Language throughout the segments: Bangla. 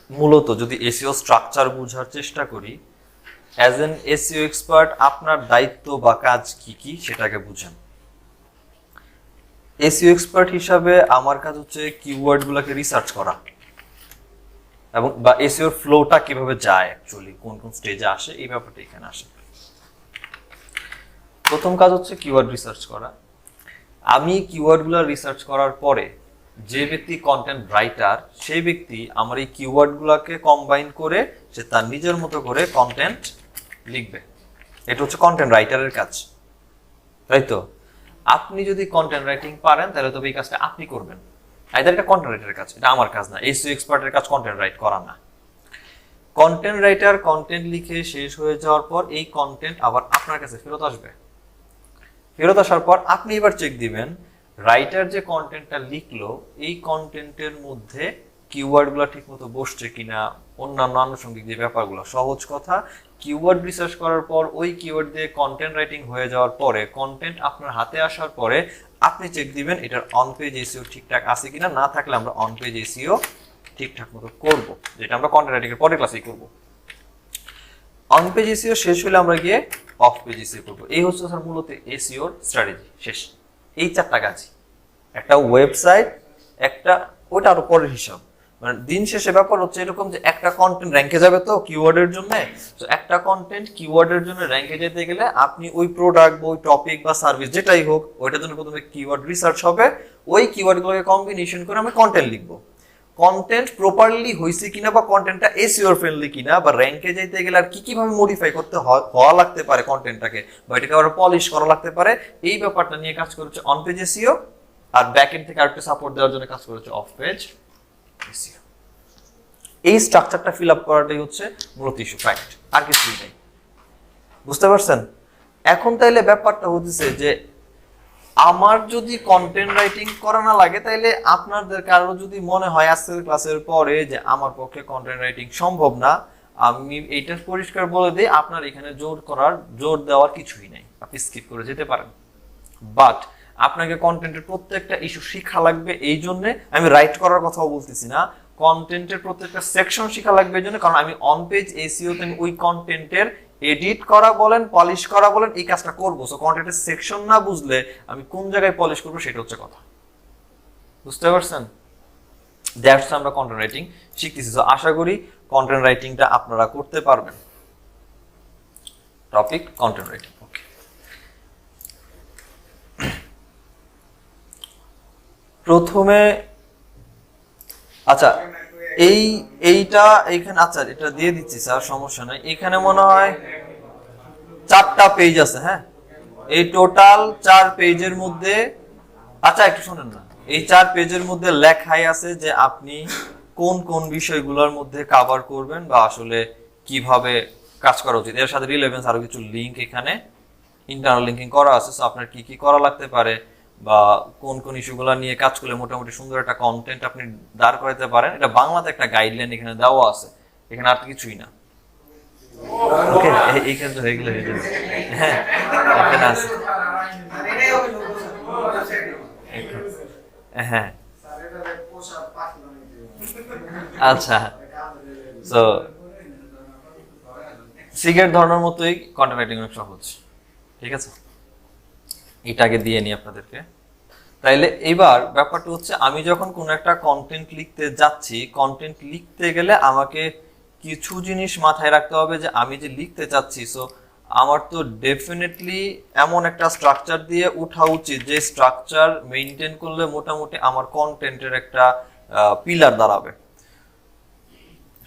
মূলত যদি এসইও স্ট্রাকচার বোঝার চেষ্টা করি, অ্যাজ এন এসইও এক্সপার্ট আপনার দায়িত্ব বা কাজ কি কি সেটাকে বুঝেন। এসইও এক্সপার্ট হিসাবে আমার কাজ হচ্ছে কিওয়ার্ডগুলোকে রিসার্চ করা এবং বা এসইওর ফ্লোটা কিভাবে যায়, অ্যাকচুয়ালি কোন কোন স্টেজে আসে এই ব্যাপারটা এখানে আসে। প্রথম কাজ হচ্ছে কিওয়ার্ড রিসার্চ করা। আমি কিওয়ার্ডগুলো রিসার্চ করার পরে যে ব্যক্তি কন্টেন্ট রাইটার সেই ব্যক্তি আমার এই কিওয়ার্ডগুলোকে কম্বাইন করে সে তার নিজের মতো করে কন্টেন্ট লিখবে। এটা হচ্ছে কন্টেন্ট রাইটারের কাজ, তাই তো? আপনি যদি কন্টেন্ট রাইটিং পারেন তাহলে তবে এই কাজটা আপনি করবেন। আইদার এটা কন্টেন্ট রাইটারের কাজ, এটা আমার কাজ না। এসইও এক্সপার্টের কাজ কন্টেন্ট রাইট করা না। কন্টেন্ট রাইটার কন্টেন্ট লিখে শেষ হয়ে যাওয়ার পর এই কন্টেন্ট আবার আপনার কাছে ফেরত আসবে। ফেরত আসার পর আপনি এবার চেক দিবেন রাইটার যে কন্টেন্টটা লিখলো এই কন্টেন্টের মধ্যে কিওয়ার্ডগুলো ঠিকমতো বসছে কিনা, অন্যান্য আনুষঙ্গিক যে ব্যাপারগুলো। সহজ কথা, কিওয়ার্ড রিসার্চ করার পর ওই কিওয়ার্ড দিয়ে কন্টেন্ট রাইটিং হয়ে যাওয়ার পরে, কন্টেন্ট আপনার হাতে আসার পরে আপনি চেক দিবেন এটার অন পেজ এসইও ঠিকঠাক আছে কিনা। না থাকলে আমরা অন পেজ এসইও ঠিকঠাক মতো করবো, যেটা আমরা কন্টেন্ট রাইটিং এর পরের ক্লাসেই করবো। অন পেজ এসইও শেষ হলে আমরা গিয়ে অফ পেজ এসইও করবো। এই হচ্ছে স্যার মূলত এসইওর স্ট্র্যাটেজি শেষ। এই চারটা কাজই, একটা ওয়েবসাইট, একটা ওটা আরো পরের হিসাব। মানে দিন শেষে ব্যাপার হচ্ছে এরকম যে একটা কন্টেন্ট র্যাঙ্কে যাবে তো কিওয়ার্ডের জন্য, তো একটা কন্টেন্ট কিওয়ার্ডের জন্য র্যাঙ্কে যেতে গেলে আপনি ওই প্রোডাক্ট বা ওই টপিক বা সার্ভিস যেটাই হোক ওইটার জন্য প্রথমে কিওয়ার্ড রিসার্চ হবে। ওই কিওয়ার্ডগুলোকে কম্বিনেশন করে আমি কন্টেন্ট লিখবো। কন্টেন্ট প্রপারলি হয়েছে কিনা বা কন্টেন্টটা এসইও ফ্রেন্ডলি কিনা বা র্যাঙ্কে যেতে গেলে আর কি কিভাবে মডিফাই করতে হওয়া লাগতে পারে কন্টেন্টটাকে, বা এটাকে আবার পলিশ করা লাগতে পারে, এই ব্যাপারটা নিয়ে কাজ করেছে অন পেজ এসইও। আর ব্যাক এন্ড থেকে আরেকটু সাপোর্ট দেওয়ার জন্য কাজ করেছে অফ পেজ এসইও। এই স্ট্রাকচারটা ফিল আপ করাটাই হচ্ছে মূলত ইস্যু, ফ্যাক্ট, আর কিছুই নেই। বুঝতে পারছেন? এখন তাইলে ব্যাপারটা হচ্ছে যে আমার যদি কন্টেন্ট রাইটিং করা না লাগে তাইলে আপনাদের কারো যদি মনে হয় আজকের ক্লাসের পরে যে আমার পক্ষে কন্টেন্ট রাইটিং সম্ভব না, আমি এইটা পরিষ্কার বলে দিই, আপনার এখানে জোর দেওয়ার কিছুই নাই, আপনি স্কিপ করে যেতে পারেন। বাট আপনাকে কন্টেন্টের প্রত্যেকটা ইস্যু শিখা লাগবে। এই জন্য আমি রাইট করার কথাও বলতেছি না, কন্টেন্টের প্রত্যেকটা সেকশন শিখা লাগবে এই জন্য, কারণ আমি অন পেজ এসইও তে ওই কন্টেন্টের এডিট করা বলেন, পলিশ করা বলেন, এই কাজটা করবো। সো কন্টেন্টের সেকশন না বুঝলে আমি কোন জায়গায় পলিশ করবো সেটা হচ্ছে কথা। বুঝতে পারছেন? দ্যাটস আমরা কন্টেন্ট রাইটিং শিখতেছি। সো আশা করি কন্টেন্ট রাইটিংটা আপনারা করতে পারবেন। Topic content writing. ওকে, প্রথমে আচ্ছা এইটা এইখানে, আচ্ছা এটা দিয়ে দিচ্ছি স্যার, সমস্যা নাই। এখানে মনে হয় 4টা পেজ আছে। হ্যাঁ, এই টোটাল 4 পেজের মধ্যে, আচ্ছা একটু শুনেন না, এই 4 পেজের মধ্যে লেখাই আছে যে আপনি কোন কোন বিষয়গুলোর মধ্যে কভার করবেন বা আসলে কিভাবে কাজ করা উচিত। এর সাথে রিলেভেন্স আরো কিছু লিংক এখানে ইন্টারনাল লিঙ্কিং করা আছে। সো আপনার কি কি করা লাগতে পারে বা কোন কোন ইস্যুগুলো নিয়ে কাজ করলে মোটামুটি সুন্দর একটা কন্টেন্ট আপনি দাঁড় করাতে পারেন, এটা বাংলাতে একটা গাইডলাইন এখানে দেওয়া আছে। এখানে আর কিছুই না। ওকে, এইখানে তো হয়ে গেলে হয়ে যাবে। হ্যাঁ, এখানে আছে। হ্যাঁ, আচ্ছা। সো সিগারেট ধরানোর মতোই কন্টেন্ট রাইটিং অনেক সহজ। ঠিক আছে, এটাকে দিয়ে নিই আপনাদেরকে। তাইলে এবার ব্যাপারটা হচ্ছে আমি যখন কোনো একটা কন্টেন্ট লিখতে যাচ্ছি, কন্টেন্ট লিখতে গেলে আমাকে কিছু জিনিস মাথায় রাখতে হবে যে আমি যে লিখতে চাচ্ছি, সো আমার তো ডেফিনেটলি এমন একটা স্ট্রাকচার দিয়ে উঠা উচিত যে স্ট্রাকচার মেইনটেইন করলে মোটামুটি আমার কন্টেন্টের একটা পিলার দাঁড়াবে।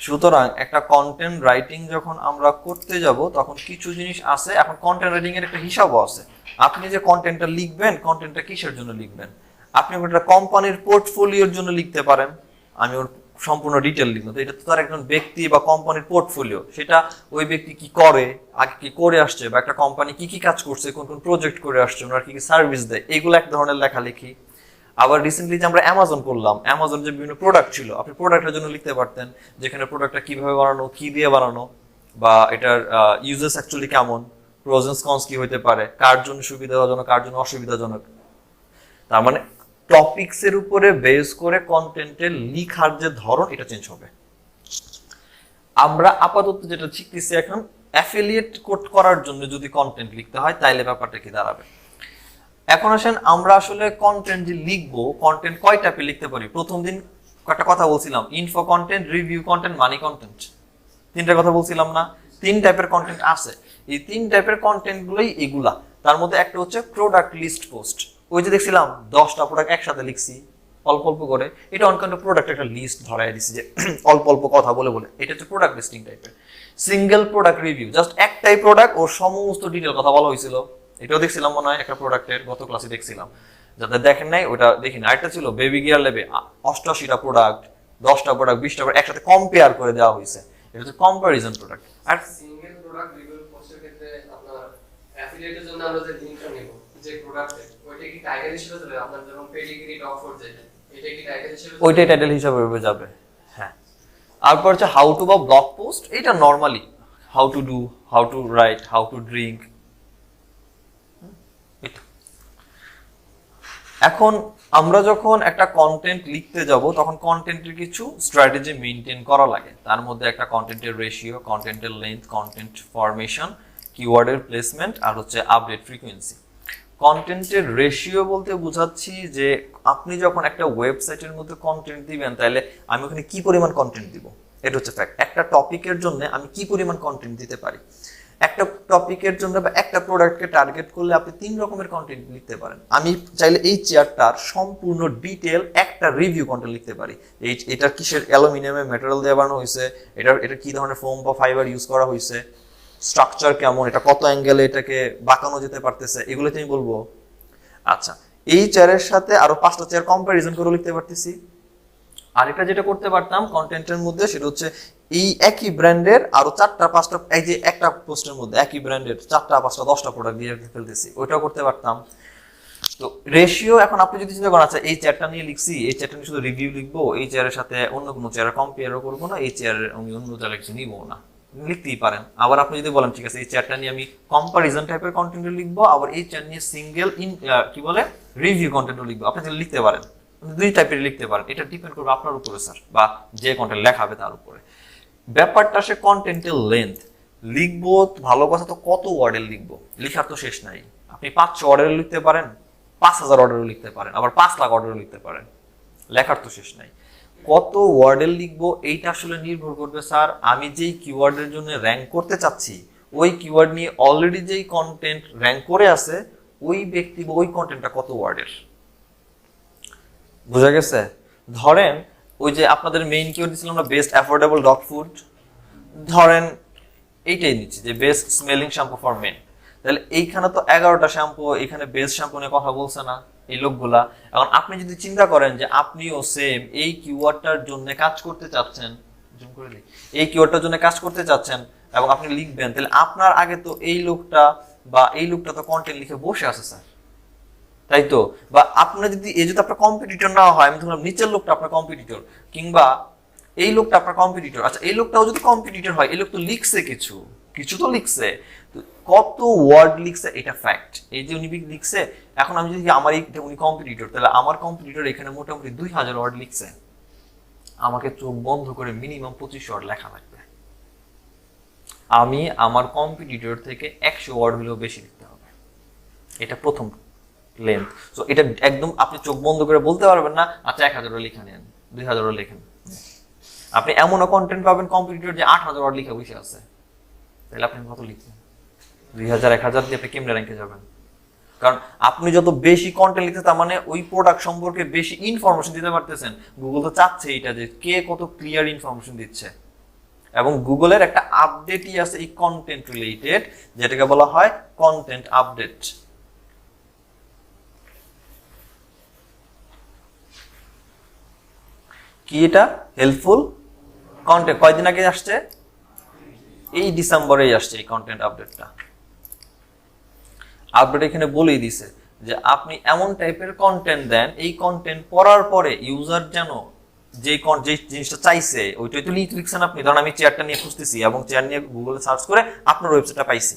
সুতরাং একটা কন্টেন্ট রাইটিং যখন আমরা করতে যাব তখন কিছু জিনিস আছে। এখন কন্টেন্ট রাইটিং এর একটা হিসাবও আছে। আপনি যে কন্টেন্টটা লিখবেন, কন্টেন্টটা কিসের জন্য লিখবেন? আপনি একটা কোম্পানির পোর্টফোলিওর জন্য লিখতে পারেন, আমি ওর সম্পূর্ণ ডিটেল লিখবো, তো এটা তো তার একজন ব্যক্তি বা কোম্পানির পোর্টফোলিও। সেটা ওই ব্যক্তি কি করে, আগে কি করে আসছে, বা একটা কোম্পানি কি কি কাজ করছে, কোন কোন প্রজেক্ট করে আসছে, ওনার কি কি সার্ভিস দেয়, এগুলো এক ধরনের লেখালেখি। আবার রিসেন্টলি যে আমরা অ্যামাজন করলাম, অ্যামাজন যে বিভিন্ন প্রোডাক্ট ছিল, আপনি প্রোডাক্টের জন্য লিখতে পারতেন, যেখানে প্রোডাক্টটা কিভাবে বানানো, কি দিয়ে বানানো, বা এটার ইউজেস অ্যাকচুয়ালি কেমন, প্রোস এন্ড কনস কি হতে পারে, কার জন্য সুবিধাজনক, কার জন্য অসুবিধাজনক। তার মানে টপিকস এর উপরে বেস করে কন্টেন্টের লিখার যে ধরন এটা চেঞ্জ হবে। আমরা আপাতত যেটা শিখতেছি এখন, অ্যাফিলিয়েট কোড করার জন্য যদি কন্টেন্ট লিখতে হয় তাইলে ব্যাপারটা কি দাঁড়াবে। এখন আসেন আমরা আসলে কন্টেন্ট যে লিখবো, কন্টেন্ট কয় টাইপে লিখতে পারি। প্রথম দিন একটা কথা বলছিলাম, ইনফো কন্টেন্ট, রিভিউ কন্টেন্ট, মানি কন্টেন্ট, তিনটা কথা বলছিলাম না। 3 টাইপের কন্টেন্ট আছে। এই 3 টাইপের কন্টেন্ট গুলোই এগুলা। তার মধ্যে একটা হচ্ছে প্রোডাক্ট লিস্ট পোস্ট। ওই যে দেখছিলাম 10টা প্রোডাক্ট একসাথে লিখছি অল্প অল্প করে, এটা অনকাউন্ট প্রোডাক্ট একটা লিস্ট ধরাই দিছি যে অল্প অল্প কথা বলে বলে, এটা হচ্ছে প্রোডাক্ট লিস্টিং টাইপের। সিঙ্গেল প্রোডাক্ট রিভিউ, জাস্ট একটাই প্রোডাক্ট ওর সমস্ত ডিটেল কথা বলা হয়েছিল, এটাও দেখছিলাম মনে হয় একটা প্রোডাক্টের, গত ক্লাসে দেখছিলাম। যাদের দেখেন নাই ওটা দেখি না। আরেকটা ছিল বেবি গিয়ার লেবে 88টা প্রোডাক্ট, 10টা প্রোডাক্ট, 20টা প্রোডাক্ট একসাথে কম্পেয়ার করে দেওয়া হয়েছে, এটা হচ্ছে কম্পারিজন প্রোডাক্ট। আর সিঙ্গেল প্রোডাক্ট রিভিউ পোস্টের ক্ষেত্রে আপনার অ্যাফিলিয়েটের জন্য আমরা যে লিংকটা নেব যে প্রোডাক্টের, ওইটা কি টাইটেল হিসেবে যাবে? আপনার যেমন পেডিগ্রি ডগ ফুড যেটা, এটা কি টাইটেল হিসেবে? ওইটাই টাইটেল হিসেবে যাবে, হ্যাঁ। তারপর হচ্ছে হাউ টু বা ব্লগ পোস্ট, এটা normally how to do, how to right, how to drink. এখন আমরা যখন একটা কন্টেন্ট লিখতে যাব তখন কন্টেন্টের কিছু স্ট্র্যাটেজি মেনটেন করা লাগে। তার মধ্যে একটা কন্টেন্টের রেশিও, কন্টেন্টের লেন্থ, কন্টেন্ট ফরমেশন, কিওয়ার্ডের প্লেসমেন্ট, আর হচ্ছে আপডেট ফ্রিকোয়েন্সি। কন্টেন্টের রেশিও বলতে বোঝাচ্ছি যে আপনি যখন একটা ওয়েবসাইটের মধ্যে কন্টেন্ট দিবেন তাহলে আমি ওখানে কি পরিমাণ কন্টেন্ট দিব, এটা হচ্ছে ফ্যাক্ট। একটা টপিকের জন্য আমি কি পরিমাণ কন্টেন্ট দিতে পারি। একটা টপিকের জন্য বা একটা প্রোডাক্টকে টার্গেট করলে আপনি 3 রকমের কন্টেন্ট লিখতে পারেন। আমি চাইলে এই চেয়ারটার সম্পূর্ণ ডিটেল একটা রিভিউ কন্টেন্ট লিখতে পারি। এটা কিসের অ্যালুমিনিয়ামের ম্যাটেরিয়াল দিয়ে বানানো হয়েছে, এটা কি ধরনের ফোম বা ফাইবার ইউজ করা হয়েছে, স্ট্রাকচার কেমন, এটা কত অ্যাঙ্গেলে এটাকে বাঁকানো যেতে পারতেছে, এগুলো আমি বলবো। আচ্ছা, এই চেয়ারের সাথে আরো 5টা চেয়ার কম্পারিজন করে লিখতে পারতেছি। আর এটা যেটা করতে পারতাম কন্টেন্টের মধ্যে, সেটা হচ্ছে এই একই ব্র্যান্ডের আরো 4টা 5টা, এই যে একটা পোস্টের মধ্যে একই ব্র্যান্ডের 4টা 5টা 10টা প্রোডাক্ট দিয়ে ফেলতেছি, ওইটাও করতে পারতাম। তো রেশিও এখন আপনি যদি চিন্তা করেন, আচ্ছা এই চেয়ারটা নিয়ে লিখছি, এই চেয়ারটা নিয়ে শুধু রিভিউ লিখবো, এই চেয়ারের সাথে অন্য কোনো চেয়ার কম্পেয়ারও করবো না, এই চেয়ারের আমি অন্য চেয়ারে কিছু নিবো না, লিখতেই পারেন। আবার আপনি যদি বলেন ঠিক আছে এই চেয়ারটা নিয়ে আমি কম্পারিজন টাইপের কন্টেন্ট লিখবো, আবার এই চেয়ার নিয়ে সিঙ্গেল কি বলে রিভিউ কন্টেন্টও লিখবো, আপনি লিখতে পারেন, 2 টাইপের লিখতে পারেন। এটা ডিপেন্ড করবে আপনার উপরে স্যার, বা যে কন্টেন্ট লেখাবে তার উপরে। ব্যাপারটা সে কন্টেন্টের লেন্থ। লিখবো ভালো কথা তো কত ওয়ার্ডের লিখবো, লিখার তো শেষ নাই। আপনি 500 ওয়ার্ডের লিখতে পারেন, 5000 ওয়ার্ডেরও লিখতে পারেন, আবার 5 লাখ ওয়ার্ডেরও লিখতে পারেন, লেখার তো শেষ নাই। কত ওয়ার্ডের লিখবো এইটা আসলে নির্ভর করবে স্যার আমি যেই কিওয়ার্ডের জন্য র্যাঙ্ক করতে চাচ্ছি, ওই কিওয়ার্ড নিয়ে অলরেডি যেই কন্টেন্ট র্যাঙ্ক করে আছে ওই ব্যক্তি বা ওই কন্টেন্টটা কত ওয়ার্ডের। বুঝা গেছে? ধরেন ওই যে আপনাদের মেইন কিওয়ার্ড দিছিলাম না, বেস্ট অ্যাফোর্ডেবল ডগ ফুড, ধরেন এইটাই নিচ্ছি যে best smelling shampoo for men. তাহলে এইখানে তো 11টা শ্যাম্পু, এখানে বেস্ট শ্যাম্পু নিয়ে কথা বলছে না এই লোকগুলা। এখন আপনি যদি চিন্তা করেন যে আপনিও সেম এই কিওয়ার্ডটার জন্য কাজ করতে চাচ্ছেন, এই কিওয়ার্ডটার জন্য কাজ করতে চাচ্ছেন এবং আপনি লিখবেন, তাহলে আপনার আগে তো এই লোকটা বা এই লোকটা তো কন্টেন্ট লিখে বসে আছে স্যার, তাই তো? বা আপনার যদি এই যদি আপনার কম্পিটিটর না হয়, আমি ধরলাম নিচের লোকটা আপনার কম্পিটিটর, কিংবা এই লোকটা আপনার কম্পিটিটর, আচ্ছা এই লোকটাও যদি কম্পিটিটর হয়, এই লোক তো লিখছে কিছু কিছু তো লিখছে, কত ওয়ার্ড লিখছে এটা ফ্যাক্ট। এই যে উনি লিখছে, এখন আমি যদি আমার উনি কম্পিটিটর, তাহলে আমার কম্পিটিটর এখানে মোটামুটি 2000 ওয়ার্ড লিখছে, আমাকে চোখ বন্ধ করে মিনিমাম 25 ওয়ার্ড লেখা লাগবে। আমি আমার কম্পিটিটর থেকে 100 ওয়ার্ড হলেও বেশি লিখতে হবে, এটা প্রথম লেন্থ। সো এটা একদম আপনি চোখ বন্ধ করে বলতে পারবেন না আচ্ছা 1000 লিখে নেন, 2000 লেখেন। আপনি এমনও কন্টেন্ট পাবেন কম্পিটিটর যে 8000 ওয়ার্ড লিখে বসে আছে, তাহলে আপনি কত লিখবেন? 2000 1000 দিয়ে আপনি কেমনে র্যাঙ্কে যাবেন? কারণ আপনি যত বেশি কন্টেন্ট লিখতে, তার মানে ওই প্রোডাক্ট সম্পর্কে বেশি ইনফরমেশন দিতে পারতেছেন। গুগল তো চাচ্ছে এটা যে কে কত ক্লিয়ার ইনফরমেশন দিচ্ছে, এবং গুগলের একটা আপডেটই আছে এই কন্টেন্ট রিলেটেড, যেটাকে বলা হয় কন্টেন্ট আপডেট। কি এটা? Helpful content. কয়দিন আগে আসছে? এই ডিসেম্বরেই আসছে এই কন্টেন্ট আপডেটটা। আপডেট এখানে বলেই দিছে যে আপনি এমন টাইপের কন্টেন্ট দেন, এই কন্টেন্ট পড়ার পরে ইউজার যেন যে জিনিসটা চাইছে ওইটাই তো লিখছেন আপনি। ধরুন আমি চেয়ারটা নিয়ে খুঁজতেছি এবং চেয়ার নিয়ে গুগলে সার্চ করে আপনার ওয়েবসাইটটা পাইছি,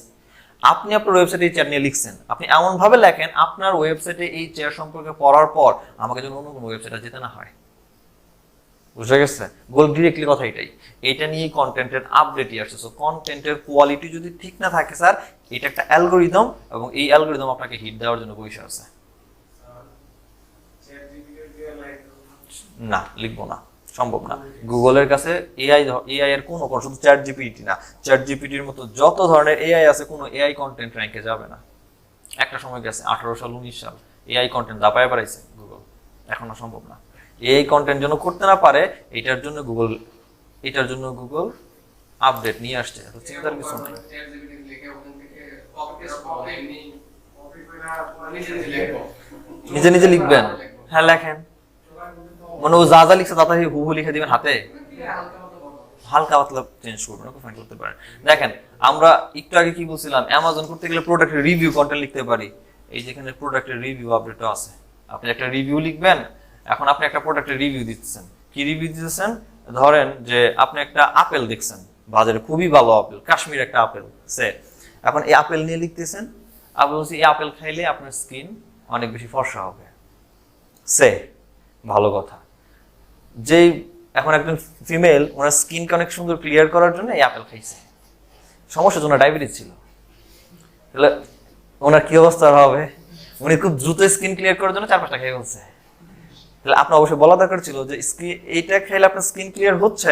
আপনি আপনার ওয়েবসাইটে এই চেয়ার নিয়ে লিখছেন, আপনি এমন ভাবে লেখেন আপনার ওয়েবসাইটে এই চেয়ার সম্পর্কে পড়ার পর আমাকে যেন অন্য কোনো ওয়েবসাইটে যেতে না হয়। বুঝা গেছে? গুগল ডিরেক্টলি কথা এটাই, এটা নিয়ে কন্টেন্টের আপডেটই আসছে। সো কন্টেন্টের কোয়ালিটি যদি ঠিক না থাকে স্যার, এটা একটা অ্যালগোরিদম, এবং এই অ্যালগোরিদম আপনাকে হিট দেওয়ার জন্য বসে আছে। না, লিখবো না, সম্ভব না। গুগলের কাছে এআই এর কোনো শুধু চ্যাট জিপিটি না, চ্যাট জিপিটির মতো যত ধরনের এআই আছে, কোনো এআই কন্টেন্ট র্যাঙ্কে যাবে না। একটা সময় গেছে 18 সাল 19 সাল এআই কন্টেন্ট দাপায় বাড়াইছে গুগল, এখন আর সম্ভব না। এআই কন্টেন্ট যেন করতে না পারে, এটার জন্য গুগল আপডেট নিয়ে আসছে, তো চিন্তার কিছু নাই। নিজে নিজে লিখবেন? হ্যাঁ লেখেন, মানে ও যা যা লিখছে তা হুবহু লিখে দিবেন হাতে, হালকা পাতলা চেঞ্জ করবেন, ওকে ফাইন করতে পারেন। দেখেন আমরা একটু আগে কি বলছিলাম, অ্যামাজন করতে গেলে প্রোডাক্টের রিভিউ কন্টেন্ট লিখতে পারি। এই যেখানে প্রোডাক্টের রিভিউ আপডেটও আছে, আপনি একটা রিভিউ লিখবেন। এখন আপনি একটা প্রোডাক্টের রিভিউ দিচ্ছেন, কি রিভিউ দিতেছেন? ধরেন যে আপনি একটা আপেল দেখছেন বাজারে, খুবই ভালো আপেল, কাশ্মীর একটা আপেল সে, এখন এই আপেল নিয়ে লিখতেছেন, আপনি বলছি এই আপেল খাইলে আপনার স্কিন অনেক বেশি ফর্সা হবে, সে ভালো কথা। যেই এখন একজন ফিমেল, ওনার স্কিনকে অনেক সুন্দর ক্লিয়ার করার জন্য এই আপেল খাইছে, সমস্যা ওনার ডায়াবেটিস ছিল, তাহলে ওনার কি অবস্থা হবে? উনি খুব দ্রুত স্কিন ক্লিয়ার করার জন্য 4-5টা খেয়ে ফেলছে। তাহলে আপনার অবশ্যই বলা দরকার ছিল যে এইটা খাইলে আপনার স্কিন ক্লিয়ার হচ্ছে,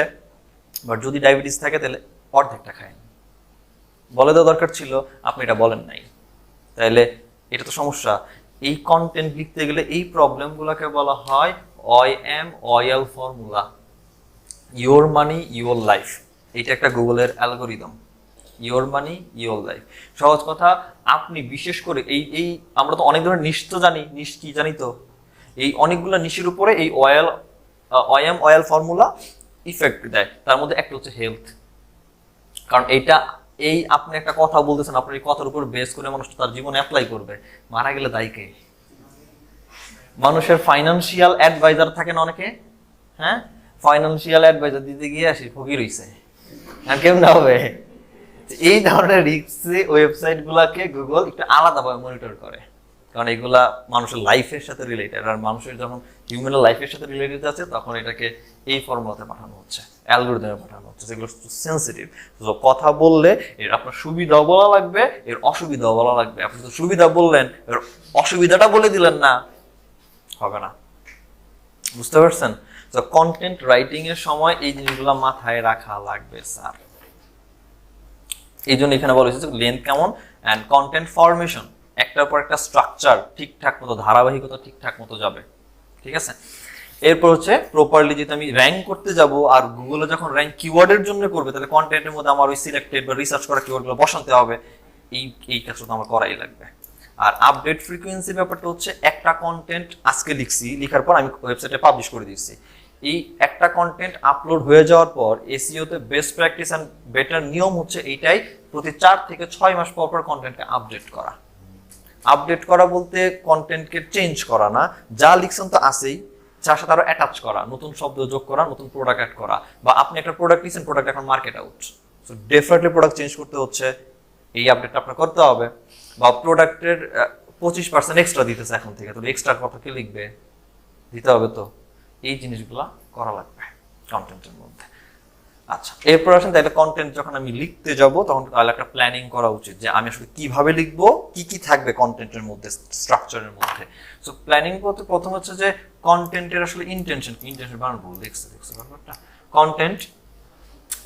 বাট যদি ডায়াবেটিস থাকে তাহলে অর্ধেকটা খায়। বলে দেওয়া দরকার ছিল, আপনি এটা বলেন নাই, তাইলে এটা তো সমস্যা। এই কন্টেন্ট লিখতে গেলে এই প্রবলেমগুলোকে বলা হয় OIM formula, your money your life. এটা একটা গুগলের algorithm, your money your life. সহজ কথা, আপনি বিশেষ করে এই আমরা তো অনেক ধরনের নিশ তো জানি, নিশ কি জানি তো, এই অনেকগুলো নিশের উপরে এই OIM ফর্মুলা ইফেক্ট দেয়। তার মধ্যে একটা হচ্ছে হেলথ, কারণ এইটা এই আপনি একটা কথা বলতেছেন, আপনার এই কথার উপর বেস করে মানুষ তার জীবনে অ্যাপ্লাই করবে, মারা গেলে দায়ী কে? মানুষের ফাইন্যান্সিয়াল অ্যাডভাইজার থাকেন অনেকে, হ্যাঁ, ফাইন্যান্সিয়াল অ্যাডভাইজার দিতে গিয়ে আসি ফকির হইছে, আর কেমন হবে? এই ধরনের রিস্কি ওয়েবসাইট গুলাকে গুগল একটু আলাদাভাবে মনিটর করে, কারণ এগুলা মানুষের লাইফের সাথে রিলেটেড, আর মানুষের যখন হিউম্যান লাইফের সাথে রিলেটেড আছে তখন এটাকে এই ফর্মুলাতে পাঠানো হচ্ছে, অ্যালগোরিদমে পাঠানো হচ্ছে, যেগুলো সেন্সিটিভ। তো কথা বললে এর আপনার সুবিধাও বলা লাগবে, এর অসুবিধাও বলা লাগবে। আপনি তো সুবিধা বললেন, এর অসুবিধাটা বলে দিলেন না, হবে না। বুঝতে পারছেন? তো কন্টেন্ট রাইটিং এর সময় এই জিনিসগুলো মাথায় রাখা লাগবে স্যার। এই জন্য এখানে বলা হয়েছে লেন্থ কেমন অ্যান্ড কন্টেন্ট ফরমেশন, একটার পর একটা স্ট্রাকচার ঠিকঠাক মতো, ধারাবাহিকতা ঠিকঠাক মতো যাবে, ঠিক আছে? এরপর হচ্ছে প্রপারলি যদি আমি র্যাঙ্ক করতে যাব, আর গুগলে যখন র্যাঙ্ক কিওয়ার্ডের জন্য করবে, তাহলে কন্টেন্টের মধ্যে আমার ওই সিলেক্টেড বা রিসার্চ করা কিওয়ার্ডগুলো বসাতে হবে। এই কাজটা তো আমার করাই লাগবে। আর আপডেট ফ্রিকোয়েন্সি ব্যাপারটা হচ্ছে, একটা কন্টেন্ট আজকে লিখছি, লিখার পর আমি ওয়েবসাইটে পাবলিশ করে দিচ্ছি, এই একটা কন্টেন্ট আপলোড হয়ে যাওয়ার পর এসইওতে বেস্ট প্র্যাকটিস অ্যান্ড বেটার নিয়ম হচ্ছে এইটাই, প্রতি 4 থেকে 6 মাস পর পর কন্টেন্টকে আপডেট করা। আপডেট করা বলতে কন্টেন্টকে চেঞ্জ করা না, যা লিখছেন তো আছেই, যার সাথে আরো অ্যাটাচ করা, নতুন শব্দ যোগ করা, নতুন প্রোডাক্ট অ্যাড করা, বা আপনি একটা প্রোডাক্ট নিয়েছেন, প্রোডাক্ট এখন market out, so definitely product change করতে হচ্ছে, এই আপডেটটা আপনার করতে হবে। বা প্রোডাক্টের 25% এক্সট্রা দিতেছে এখন থেকে, তাহলে এক্সট্রা কত কি লিখবে, দিতে হবে, তো এই জিনিসগুলা করা লাগবে কন্টেন্টের মধ্যে। আচ্ছা, এরপর আসেন তাহলে কন্টেন্ট যখন আমি লিখতে যাব তখন তাহলে একটা প্ল্যানিং করা উচিত, যে আমি আসলে কিভাবে লিখবো, কি কি থাকবে কন্টেন্টের মধ্যে, স্ট্রাকচারের মধ্যে। সো প্ল্যানিং বলতে প্রথম হচ্ছে যে কন্টেন্টের আসলে ইন্টেনশন বানাবো, দেখছে ব্যাপারটা, কন্টেন্ট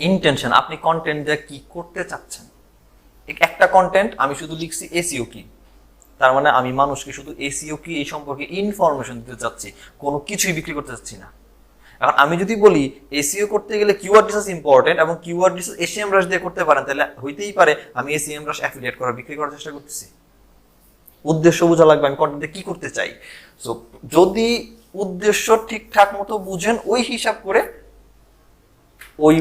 ইন্টেনশন, আপনি কন্টেন্ট দিয়ে কি করতে চাচ্ছেন। একটা কন্টেন্ট আমি শুধু লিখছি এসইও কি, তার মানে আমি মানুষকে শুধু এসইও কি এই সম্পর্কে ইনফরমেশন দিতে চাচ্ছি, কোনো কিছুই বিক্রি করতে চাচ্ছি না। এখন আমি যদি বলি এসইও করতে গেলে কিওয়ার্ড রিসার্চ ইম্পর্টেন্ট, এবং কিওয়ার্ড রিসার্চ এসইএমরাশ দিয়ে করতে পারেন, তাহলে হইতেই পারে আমি এসইএমরাশ অ্যাফিলিয়েট করা, বিক্রি করার চেষ্টা করতেছি। উদ্দেশ্য বোঝা লাগবে, আমি কন্টেন্টে কি করতে চাই। সো যদি উদ্দেশ্য ঠিকঠাক মতো বুঝেন, ওই হিসাব করে ওই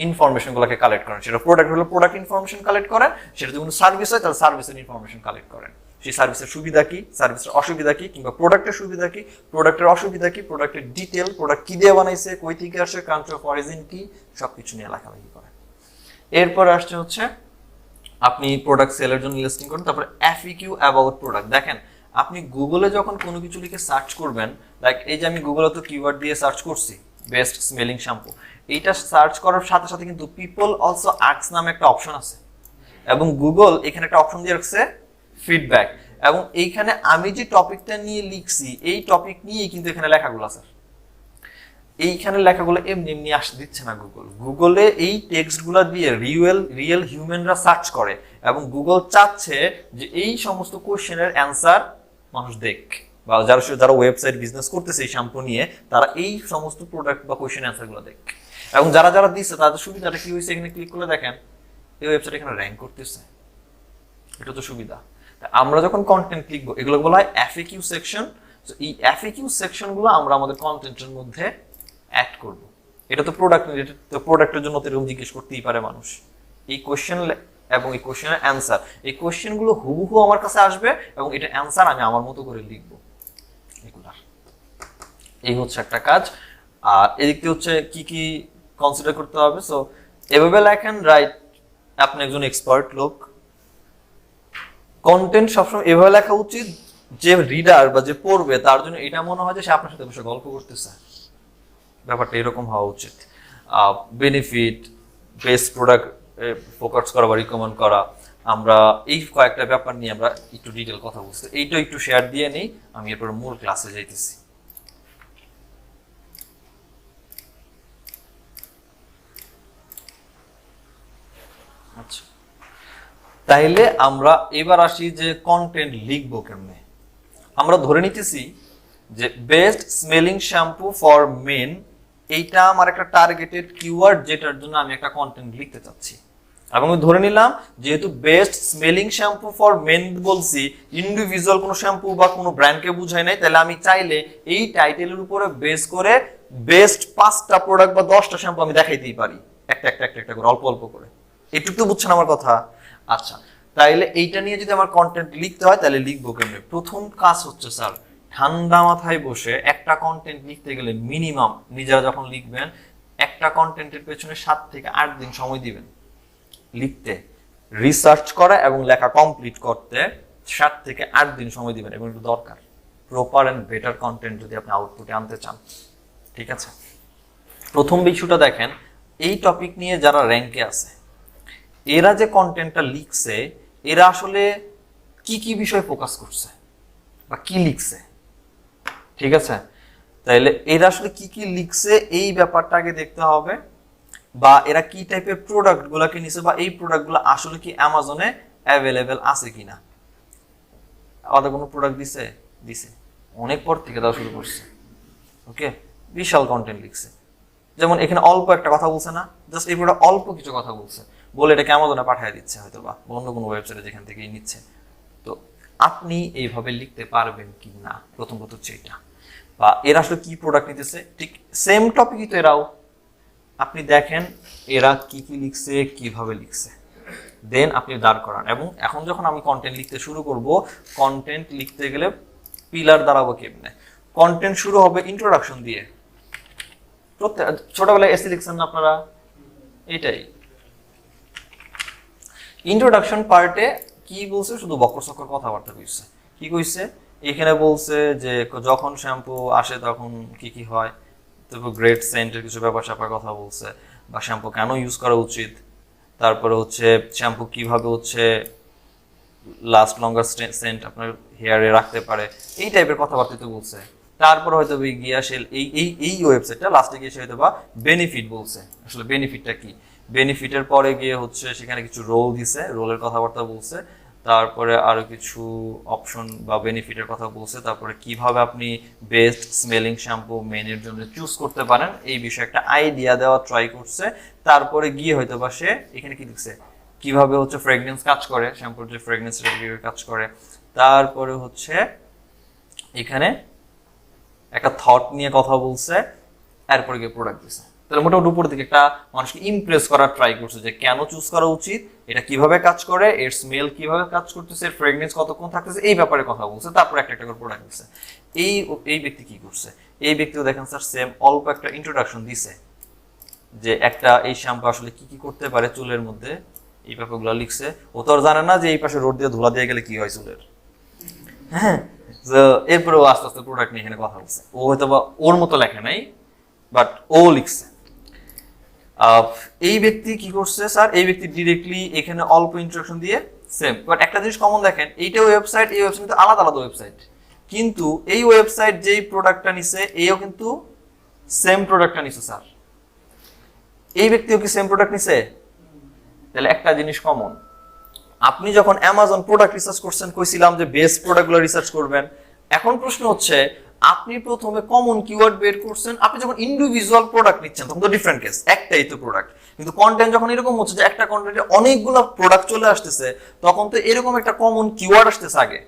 ইনফরমেশন গুলোকে কালেক্ট করেন, সেটা প্রোডাক্ট হলে প্রোডাক্ট ইনফরমেশন কালেক্ট করেন, সেটা যদি কোনো সার্ভিস হয় তাহলে সার্ভিসের ইনফরমেশন কালেক্ট করেন, সেই সার্ভিসের সুবিধা কি, সার্ভিসের অসুবিধা কি, কিংবা প্রোডাক্টের সুবিধা কি, প্রোডাক্টের অসুবিধা কি, প্রোডাক্টের ডিটেল, প্রোডাক্ট কি দিয়ে বানাইছে, কই থেকে আসে, কান্ট্রি অফ অরিজিন কি, সবকিছু নিয়ে লেখালেখি করেন। এরপর আসছে হচ্ছে আপনি প্রোডাক্ট সেলের জন্য লিস্টিং করেন, তারপরে এফএকিউ অ্যাবাউট প্রোডাক্ট। দেখেন আপনি গুগলে যখন কোনো কিছু লিখে সার্চ করবেন, লাইক এই যে আমি গুগলে তো কিওয়ার্ড দিয়ে সার্চ করছি, বেস্ট স্মেলিং শ্যাম্পু। এইটা সার্চ করার সাথে সাথে কিন্তু পিপল অলসো আস্ক নামে একটা অপশন আছে, এবং গুগল এখানে একটা অপশন দিয়ে রাখছে ফিডব্যাক, এবং এইখানে আমি যে টপিকটা নিয়ে লিখছি এই টপিক নিয়েই কিন্তু এখানে লেখাগুলো আছে। এইখানে লেখাগুলো এমনি এমনি দিচ্ছে না গুগল, গুগলে এই টেক্সটগুলো দিয়ে রিয়েল হিউম্যানরা সার্চ করে, এবং গুগল চাচ্ছে যে এই সমস্ত কোশ্চেনের অ্যান্সার মানুষ দেখ, বা যারা ওয়েবসাইট বিজনেস করতেছে এই শ্যাম্পু নিয়ে তারা এই সমস্ত প্রোডাক্ট বা কোশ্চেন অ্যান্সারগুলো দেখ। এবং যারা যারা দিচ্ছে তাদের সুবিধাটা কি হয়েছে, এখানে ক্লিক করলে দেখেন এই ওয়েবসাইট এখানে র্যাঙ্ক করতেছে, এটা তো সুবিধা। আমরা যখন কন্টেন্ট লিখবো এগুলো বলা হয় এফএকিউ সেকশন, তো এই এফএকিউ সেকশনগুলো আমরা আমাদের কন্টেন্টের মধ্যে অ্যাড করব। এটা তো প্রোডাক্টের জন্য তো এরকম জিজ্ঞেস করতেই পারে মানুষ, এই কোশ্চেন এবং এই কোশ্চেনের অ্যান্সার, এই কোশ্চেনগুলো হুবহু আমার কাছে আসবে এবং এটা অ্যান্সার আমি আমার মতো করে লিখবো এগুলার। এই হচ্ছে একটা কাজ। আর এদিক থেকে হচ্ছে কি কি কনসিডার করতে হবে। সো এভাবে লেখেন, রাইট, আপনি একজন এক্সপার্ট লোক, কন্টেন্ট সবসময় এভাবে লেখা উচিত যে রিডার বা যে পড়বে তার জন্য এটা মনে হয় যে সে আপনার সাথে বসে গল্প করতেছে, ব্যাপারটা এরকম হওয়া উচিত। বেনিফিট, বেস্ট প্রোডাক্ট ফোকাস করা বা রিকমেন্ড করা, আমরা এই কয়েকটা ব্যাপার নিয়ে আমরা একটু ডিটেল কথা বলছি, এইটা একটু শেয়ার দিয়ে নেই, আমি এরপর মূল ক্লাসে যাইতেছি। আচ্ছা, তাইলে আমরা এবার আসি যে কন্টেন্ট লিখবো কেমনে। আমরা ধরে নিতেছি যে best smelling shampoo for men, এইটা আমার একটা টার্গেটেড কিওয়ার্ড যেটার জন্য আমি একটা কন্টেন্ট লিখতে চাচ্ছি, এবং আমি ধরে নিলাম যেহেতু best smelling shampoo for men বলছি, ইন্ডিভিজুয়াল কোনো শ্যাম্পু বা কোনো ব্র্যান্ডকে বুঝাই নাই, তাহলে আমি চাইলে এই টাইটেলের উপরে বেস করে বেস্ট 5টা প্রোডাক্ট বা 10টা শ্যাম্পু আমি দেখাইতেই পারি, একটা করে, অল্প অল্প করে। এটুকু তো বুঝছেন আমার কথা? আচ্ছা, তাইলে এইটা নিয়ে যদি আমার কন্টেন্ট লিখতে হয় তাহলে লিখবো কেমনে? প্রথম কাজ হচ্ছে স্যার, ঠান্ডা মাথায় বসে একটা কন্টেন্ট লিখতে গেলে মিনিমাম নিজেরা যখন লিখবেন একটা কন্টেন্টের পেছনে 7 থেকে 8 দিন সময় দিবেন লিখতে, রিসার্চ করা এবং লেখা কমপ্লিট করতে 7 থেকে 8 দিন সময় দিবেন, এবং একটু দরকার প্রপার এন্ড বেটার কন্টেন্ট যদি আপনি আউটপুটে আনতে চান। ঠিক আছে, প্রথম বিষয়টা দেখেন, এই টপিক নিয়ে যারা র্যাঙ্কে আছে এরা যে কন্টেন্টটা লিখছে এরা আসলে কি কি বিষয় ফোকাস করছে বা কি লিখছে। ঠিক আছে, তাইলে এরা আসলে কি কি লিখছে এই ব্যাপারটা আগে দেখতে হবে, বা এরা কি টাইপের প্রোডাক্ট গুলাকে নিছে, বা এই প্রোডাক্ট গুলো আসলে কি অ্যামাজনে অ্যাভেলেবেল আছে কিনা। আলাদা কোনো প্রোডাক্ট দিছে, অনেক পর থেকে দেওয়া শুরু করছে। ওকে, বিশাল কন্টেন্ট লিখছে, যেমন এখানে অল্প একটা কথা বলছে না, জাস্ট এই প্রোডাক্ট অল্প কিছু কথা বলছে, বলে এটাকে অ্যামাজনে পাঠিয়ে দিচ্ছে হয়তো, বা অন্য কোনো ওয়েবসাইটে যেখান থেকে নিচ্ছে। তো আপনি এইভাবে লিখতে পারবেন কি না, প্রথম কথা হচ্ছে এটা। বা এরা আসলে কি প্রোডাক্ট নিতেছে, ঠিক সেম টপিকই তো এরাও, আপনি দেখেন এরা কি কি লিখছে, কিভাবে লিখছে, দেন আপনি দাঁড় করান। এবং এখন যখন আমি কন্টেন্ট লিখতে শুরু করব, কন্টেন্ট লিখতে গেলে পিলার দাঁড়াবো কেমনে। কন্টেন্ট শুরু হবে ইন্ট্রোডাকশন দিয়ে, ছোটবেলায় এসে লিখছেন না আপনারা, এটাই ইন্ট্রোডাকশন পার্টে কি বলছে, শুধু বকর সকর কথাবার্তা কইছে। কি কইছে এখানে, বলছে যে যখন শ্যাম্পু আসে তখন কি কি হয়, তারপর গ্রেট সেন্টের কিছু ব্যাপার স্যাপার কথা বলছে, বা শ্যাম্পু কেন ইউজ করা উচিত, তারপরে হচ্ছে শ্যাম্পু কিভাবে হচ্ছে লাস্ট লঙ্গার সেন্ট আপনার হেয়ারে রাখতে পারে, এই টাইপের কথাবার্তা তো বলছে। তারপর হয়তো গিয়া সে এই ওয়েবসাইটটা লাস্টে গিয়ে সে হয়তো বা বেনিফিট বলছে, আসলে বেনিফিটটা কি, বেনিফিটের পরে গিয়ে হচ্ছে সেখানে কিছু রোল দিছে, রোলের কথাবার্তা বলছে, তারপরে আরো কিছু অপশন বা বেনিফিটের কথা বলছে, তারপরে কিভাবে আপনি বেস্ট স্মেলিং শ্যাম্পু মেনের জন্য চুজ করতে পারেন এই বিষয়ে একটা আইডিয়া দেওয়া ট্রাই করছে। তারপরে গিয়ে হয়তো বা সে এখানে কি লিখছে, কিভাবে হচ্ছে ফ্রেগনেন্স কাজ করে, শ্যাম্পুর যে ফ্রেগনেন্স কিভাবে কাজ করে, তারপরে হচ্ছে এখানে একটা থট নিয়ে কথা বলছে, এরপরে গিয়ে প্রোডাক্ট দিছে। তাহলে মোটামুটি উপর দিকে একটা মানুষকে ইমপ্রেস করার ট্রাই করছে যে কেন চুজ করা উচিত, এটা কিভাবে কাজ করে, এর স্মেল কিভাবে কাজ করতেছে, এর ফ্রেগনেন্স কতক্ষণ থাকতেছে, এই ব্যাপারে কথা বলছে। তারপরে একটা করে প্রোডাক্ট দিছে। এই ব্যক্তি কি করছে, এই ব্যক্তিও দেখেন স্যার সেম অল্প একটা ইন্ট্রোডাকশন দিছে, যে একটা এই শ্যাম্পু আসলে কি কি করতে পারে চুলের মধ্যে, এই ব্যাপারগুলো লিখছে। ও তো আর জানে না যে এই পাশে রোড দিয়ে ধুলা দিয়ে গেলে কি হয় চুলের। হ্যাঁ, এরপরে ও আস্তে আস্তে প্রোডাক্ট নিয়ে এখানে কথা বলছে। ও হয়তো বা ওর মতো লেখে নাই, বাট ও লিখছে। এই ব্যক্তি কি করছে স্যার, এই ব্যক্তি ডিরেক্টলি এখানে অল্প ইন্ট্রোডাকশন দিয়ে সেম, বাট একটা জিনিস কমন দেখেন, এইটা ওয়েবসাইট, এই ওয়েবসাইট কিন্তু আলাদা আলাদা ওয়েবসাইট, কিন্তু এই ওয়েবসাইট যেই প্রোডাক্টটা নিছে এইও কিন্তু সেম প্রোডাক্টটা নিছে স্যার। এই ব্যক্তিও কি সেম প্রোডাক্ট নিছে? তাহলে একটা জিনিস কমন, আপনি যখন অ্যামাজন প্রোডাক্ট রিসার্চ করছেন কইছিলাম যে বেস্ট প্রোডাক্টগুলো রিসার্চ করবেন, এখন প্রশ্ন হচ্ছে আপনি প্রথমে কমন কিওয়ার্ড বের করছেন, আপনি যখন ইন্ডিভিজুয়াল প্রোডাক্ট নিচ্ছেন তখন তো ডিফারেন্ট কেস, একটাই তো প্রোডাক্ট, কিন্তু কন্টেন্ট যখন এরকম হচ্ছে যে একটা কন্টেন্টে অনেকগুলো প্রোডাক্ট চলে আসতেছে তখন তো এরকম একটা কমন কিওয়ার্ড আসতেছে আগে।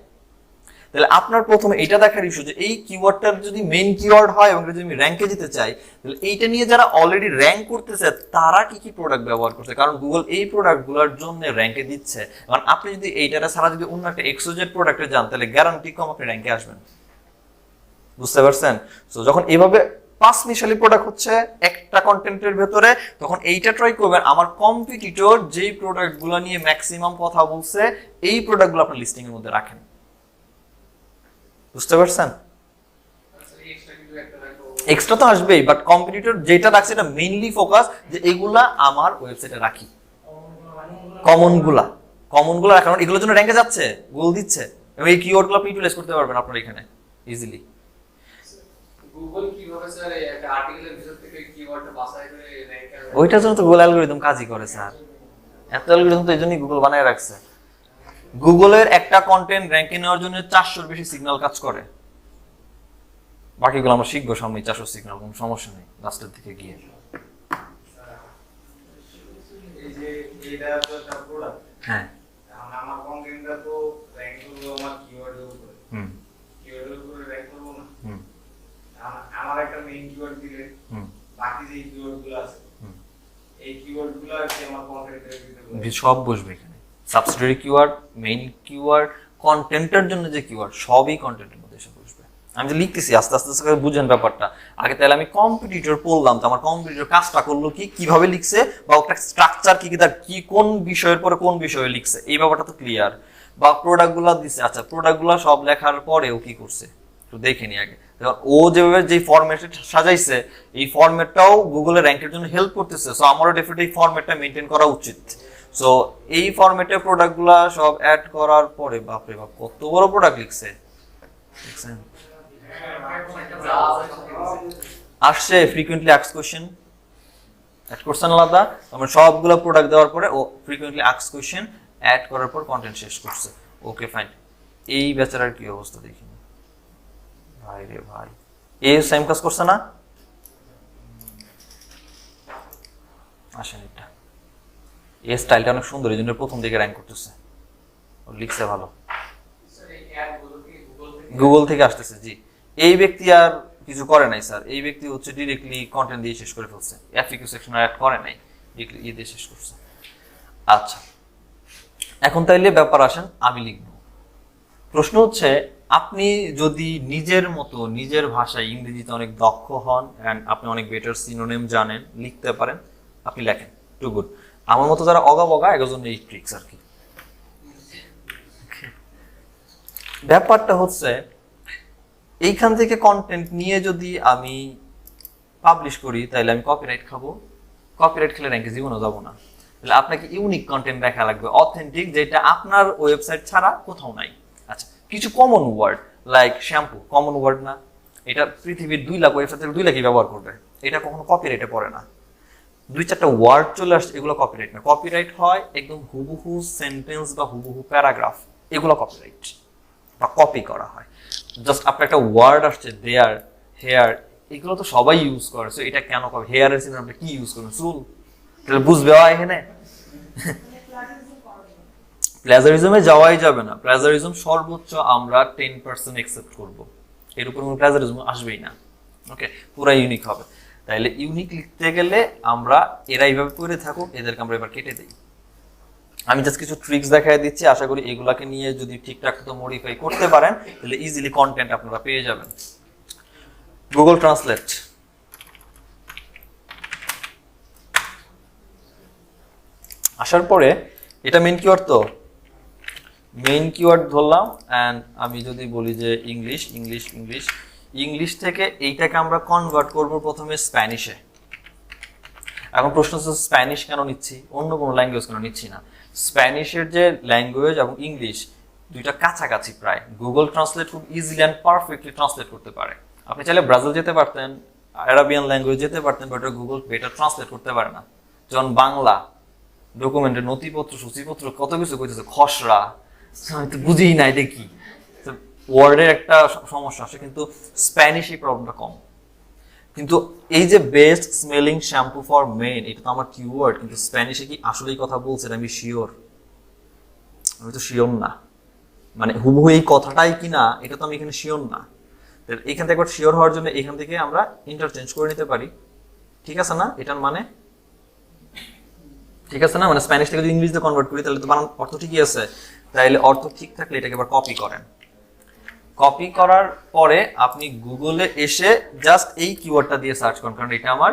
তাহলে আপনার প্রথমে এটা দেখার ইস্যু যে এই কিওয়ার্ডটার যদি মেইন কিওয়ার্ড হয় এবং যদি আমি র্যাঙ্কে যেতে চাই, তাহলে এইটা নিয়ে যারা অলরেডি র্যাঙ্ক করতেছে তারা কি কি প্রোডাক্ট ব্যবহার করছে, কারণ গুগল এই প্রোডাক্টগুলোর জন্য র্যাঙ্কে দিচ্ছে। কারণ আপনি যদি এইটারে ছাড়া যদি অন্য একটা এক্সোজেড প্রোডাক্টে যান তাহলে গ্যারান্টি কম আপনি র্যাঙ্কে আসবেন। বুঝতে পারছেন? সো যখন এভাবে পাঁচ মিশালি প্রোডাক্ট হচ্ছে একটা কন্টেন্টের ভেতরে, তখন এইটা ট্রাই করবেন আমার কম্পিটিটর যেই প্রোডাক্টগুলো নিয়ে ম্যাক্সিমাম কথা বলছে এই প্রোডাক্টগুলো আপনার লিস্টিং এর মধ্যে রাখেন। বুঝতে পারছেন? এক্সট্রা তো আসবেই, বাট কম্পিটিটর যেটা রাখছে এটা মেইনলি ফোকাস যে এগুলা আমার ওয়েবসাইটে রাখি, কমনগুলা রাখার, কারণ এগুলোর জন্য র্যাঙ্কে যাচ্ছে, গুগল দিচ্ছে, এবং এই কিওয়ার্ডগুলো আপনি ইউটিলাইজ করতে পারবেন আপনার এখানে ইজিলি। গুগল কিভাবে স্যার একটা আর্টিকেলের ভিতর থেকে কিওয়ার্ডটা বাছাই করে র্যাঙ্ক করে? ওইটার জন্য তো গুগল অ্যালগরিদম কাজই করে স্যার, এত অ্যালগরিদম তো এই জন্যই গুগল বানায় রাখছে। গুগলের একটা কন্টেন্ট র্যাঙ্কে নেওয়ার জন্য 400-র বেশি সিগন্যাল কাজ করে, বাকিগুলো আমরা শিখবো সামনে। 400 সিগন্যাল কোনো সমস্যা নেই লাস্টের দিকে গিয়ে। এই যে এটা তো একটা প্রোডাক্ট, হ্যাঁ এখন আমার কন্টেন্টটা তো র‍্যাঙ্ক করব আমার কিওয়ার্ডের উপরে, কিওয়ার্ডের উপরে র‍্যাঙ্ক করব না। আমার একটা মেইন কিওয়ার্ড দিলে বাকি যে কিওয়ার্ডগুলো আছে এই কিওয়ার্ডগুলো কি আমার কন্টেন্টের ভিতরে সব বসবে এখানে, সাবসিডিয়ারি কিওয়ার্ড, মেইন কিওয়ার্ড, কন্টেন্টের জন্য যে কিওয়ার্ড সবই কন্টেন্টের মধ্যে এসে বসবে। আমি যে লিখতেছি আস্তে আস্তে আস্তে করে বুঝেন ব্যাপারটা। আগে তাহলে আমি কম্পিটিটর পড়লাম, তো আমার কম্পিটিটর কাজটা করলো কি, কিভাবে লিখছে, বা একটা স্ট্রাকচার কি, তার কি কোন বিষয়ের পরে কোন বিষয়ে লিখছে, এই ব্যাপারটা তো ক্লিয়ার। বা প্রোডাক্টগুলো দিচ্ছে, আচ্ছা প্রোডাক্টগুলো সব লেখার পরে ও কি করছে একটু দেখে নি আগে। ও যেভাবে যে ফরম্যাটে সাজাইছে এই ফরম্যাটটাও গুগলের র্যাঙ্কের জন্য হেল্প করতেছে, সো আমারও ডেফিনেটলি এই ফরম্যাটটা মেইনটেইন করা উচিত। সো এই ফরম্যাটে প্রোডাক্টগুলো সব অ্যাড করার পরে বাপরে বাপ কত বড় প্রোডাক্ট লিখছে দেখছেন। আসছে ফ্রিকুয়েন্টলি আস্কড কোশ্চেন অ্যাড করছেন আলাদা, আমরা সবগুলো প্রোডাক্ট দেওয়ার পরে ও ফ্রিকুয়েন্টলি আস্কড কোশ্চেন অ্যাড করার পর কন্টেন্ট শেষ করছে। ওকে ফাইন, এই বেচারার কি অবস্থা দেখি ভাই রে ভাই, এ সেম কাজ করছে না? আসেন এটা, এই স্টাইলটা অনেক সুন্দর, এই জন্য প্রথম দিকে র্যাঙ্ক করতেছে, ও লিখছে ভালো, গুগল থেকে আসতেছে। জি, এই ব্যক্তি আর কিছু করে নাই স্যার, এই ব্যক্তি হচ্ছে ডিরেক্টলি কন্টেন্ট দিয়ে শেষ করে ফেলছে, এফএকিউ সেকশন অ্যাড করে নাই, ডিরেক্টলি ই দিয়ে শেষ করছে। আচ্ছা এখন তাইলে ব্যাপার আসেন আমি লিখব। প্রশ্ন হচ্ছে আপনি যদি নিজের মতো নিজের ভাষায় ইংরেজিতে অনেক দক্ষ হন অ্যান্ড আপনি অনেক বেটার সিনোনিম জানেন, লিখতে পারেন, আপনি লেখেন, টু গুড। আমার মতো যারা অগাবগা একজন এই ট্রিক্স আর কি। ব্যাপারটা হচ্ছে এইখান থেকে কন্টেন্ট নিয়ে যদি আমি পাবলিশ করি তাহলে আমি কপিরাইট খাবো, কপিরাইট খেলে র্যাঙ্কে জীবনও যাবো না। তাহলে আপনাকে ইউনিক কন্টেন্ট দেখা লাগবে, অথেন্টিক, যেটা আপনার ওয়েবসাইট ছাড়া কোথাও নাই। আচ্ছা কিছু common word like shampoo, common word না? এটা পৃথিবীর 2 লাখ ওয়েবসাইট থেকে 2 লাখই ব্যবহার করবে, এটা কখনো কপিরাইটে পড়ে না। 2-4টা ওয়ার্ড চলে আসছে, এগুলো কপিরাইট না। কপিরাইট হয় একদম হুবহু সেন্টেন্স বা হুবহু প্যারাগ্রাফ, এগুলো কপিরাইট বা কপি করা হয়। জাস্ট আপনার একটা ওয়ার্ড আসছে দেয়ার, হেয়ার, এগুলো তো সবাই ইউজ করে, সো এটা কেন কপি? হেয়ারের সিনে আপনি কি ইউজ করবেন? চুল, তাহলে বুঝবে এখানে প্লাজারিজমে যাওয়াই যাবে না। প্লাজারিজম সর্বোচ্চ আমরা 10% একসেপ্ট করব, এর উপর কোনো প্লাজারিজম আসবেই না। ওকে, পুরো ইউনিক হবে। তাইলে ইউনিক লিখতে গেলে আমরা এরা এইভাবে করে থাকুক, এদেরকে আমরা এবার কেটে দিই। আমি জাস্ট কিছু ট্রিক্স দেখাই দিচ্ছি, আশা করি এগুলাকে নিয়ে যদি ঠিকঠাক মতো মডিফাই করতে পারেন তাহলে ইজিলি কন্টেন্ট আপনারা পেয়ে যাবেন। গুগল ট্রান্সলেট, আসার পরে এটা মেইন কিওয়ার্ড, তো মেইন কিওয়ার্ড ধরলাম, অ্যান্ড আমি যদি বলি যে ইংলিশ ইংলিশ ইংলিশ ইংলিশ থেকে এইটাকে আমরা কনভার্ট করব প্রথমে স্প্যানিশে। এখন প্রশ্ন হচ্ছে স্প্যানিশ কেন নিচ্ছি, অন্য কোনো ল্যাঙ্গুয়েজ কেন নিচ্ছি না? স্প্যানিশের যে ল্যাঙ্গুয়েজ এবং ইংলিশ দুইটা কাছাকাছি প্রায়, গুগল ট্রান্সলেট খুব ইজিলি অ্যান্ড পারফেক্টলি ট্রান্সলেট করতে পারে। আপনি চাইলে ব্রাজিল যেতে পারতেন, আরাবিয়ান ল্যাঙ্গুয়েজ যেতে পারতেন, বাট গুগল বেটার ট্রান্সলেট করতে পারে না। যেমন বাংলা ডকুমেন্টের নথিপত্র সূচিপত্র কত কিছু কইতেছে, খসড়া, আমি তো বুঝিই না এটা কি, ওয়ার্ডের একটা সমস্যা আসে। কিন্তু স্প্যানিশ এই প্রবলেমটা কম। কিন্তু এই যে best smelling shampoo for men, এটা তো আমার কিওয়ার্ড, কিন্তু স্প্যানিশে কি আসলেই কথা বলছে আমি শিওর? আমি তো শিওর না, মানে হুবহু এই কথাটাই কিনা এটা তো আমি এখানে শিওর না। এখান থেকে একবার শিওর হওয়ার জন্য এখান থেকে আমরা ইন্টারচেঞ্জ করে নিতে পারি, ঠিক আছে না? এটার মানে ঠিক আছে না? মানে স্প্যানিশ থেকে যদি ইংলিশে কনভার্ট করি তাহলে তো বানান অর্থ ঠিকই আছে। তাইলে অর্থ ঠিক থাকলে এটাকে এবার কপি করেন। কপি করার পরে আপনি গুগলে এসে জাস্ট এই কিওয়ার্ডটা দিয়ে সার্চ করেন, কারণ এটা আমার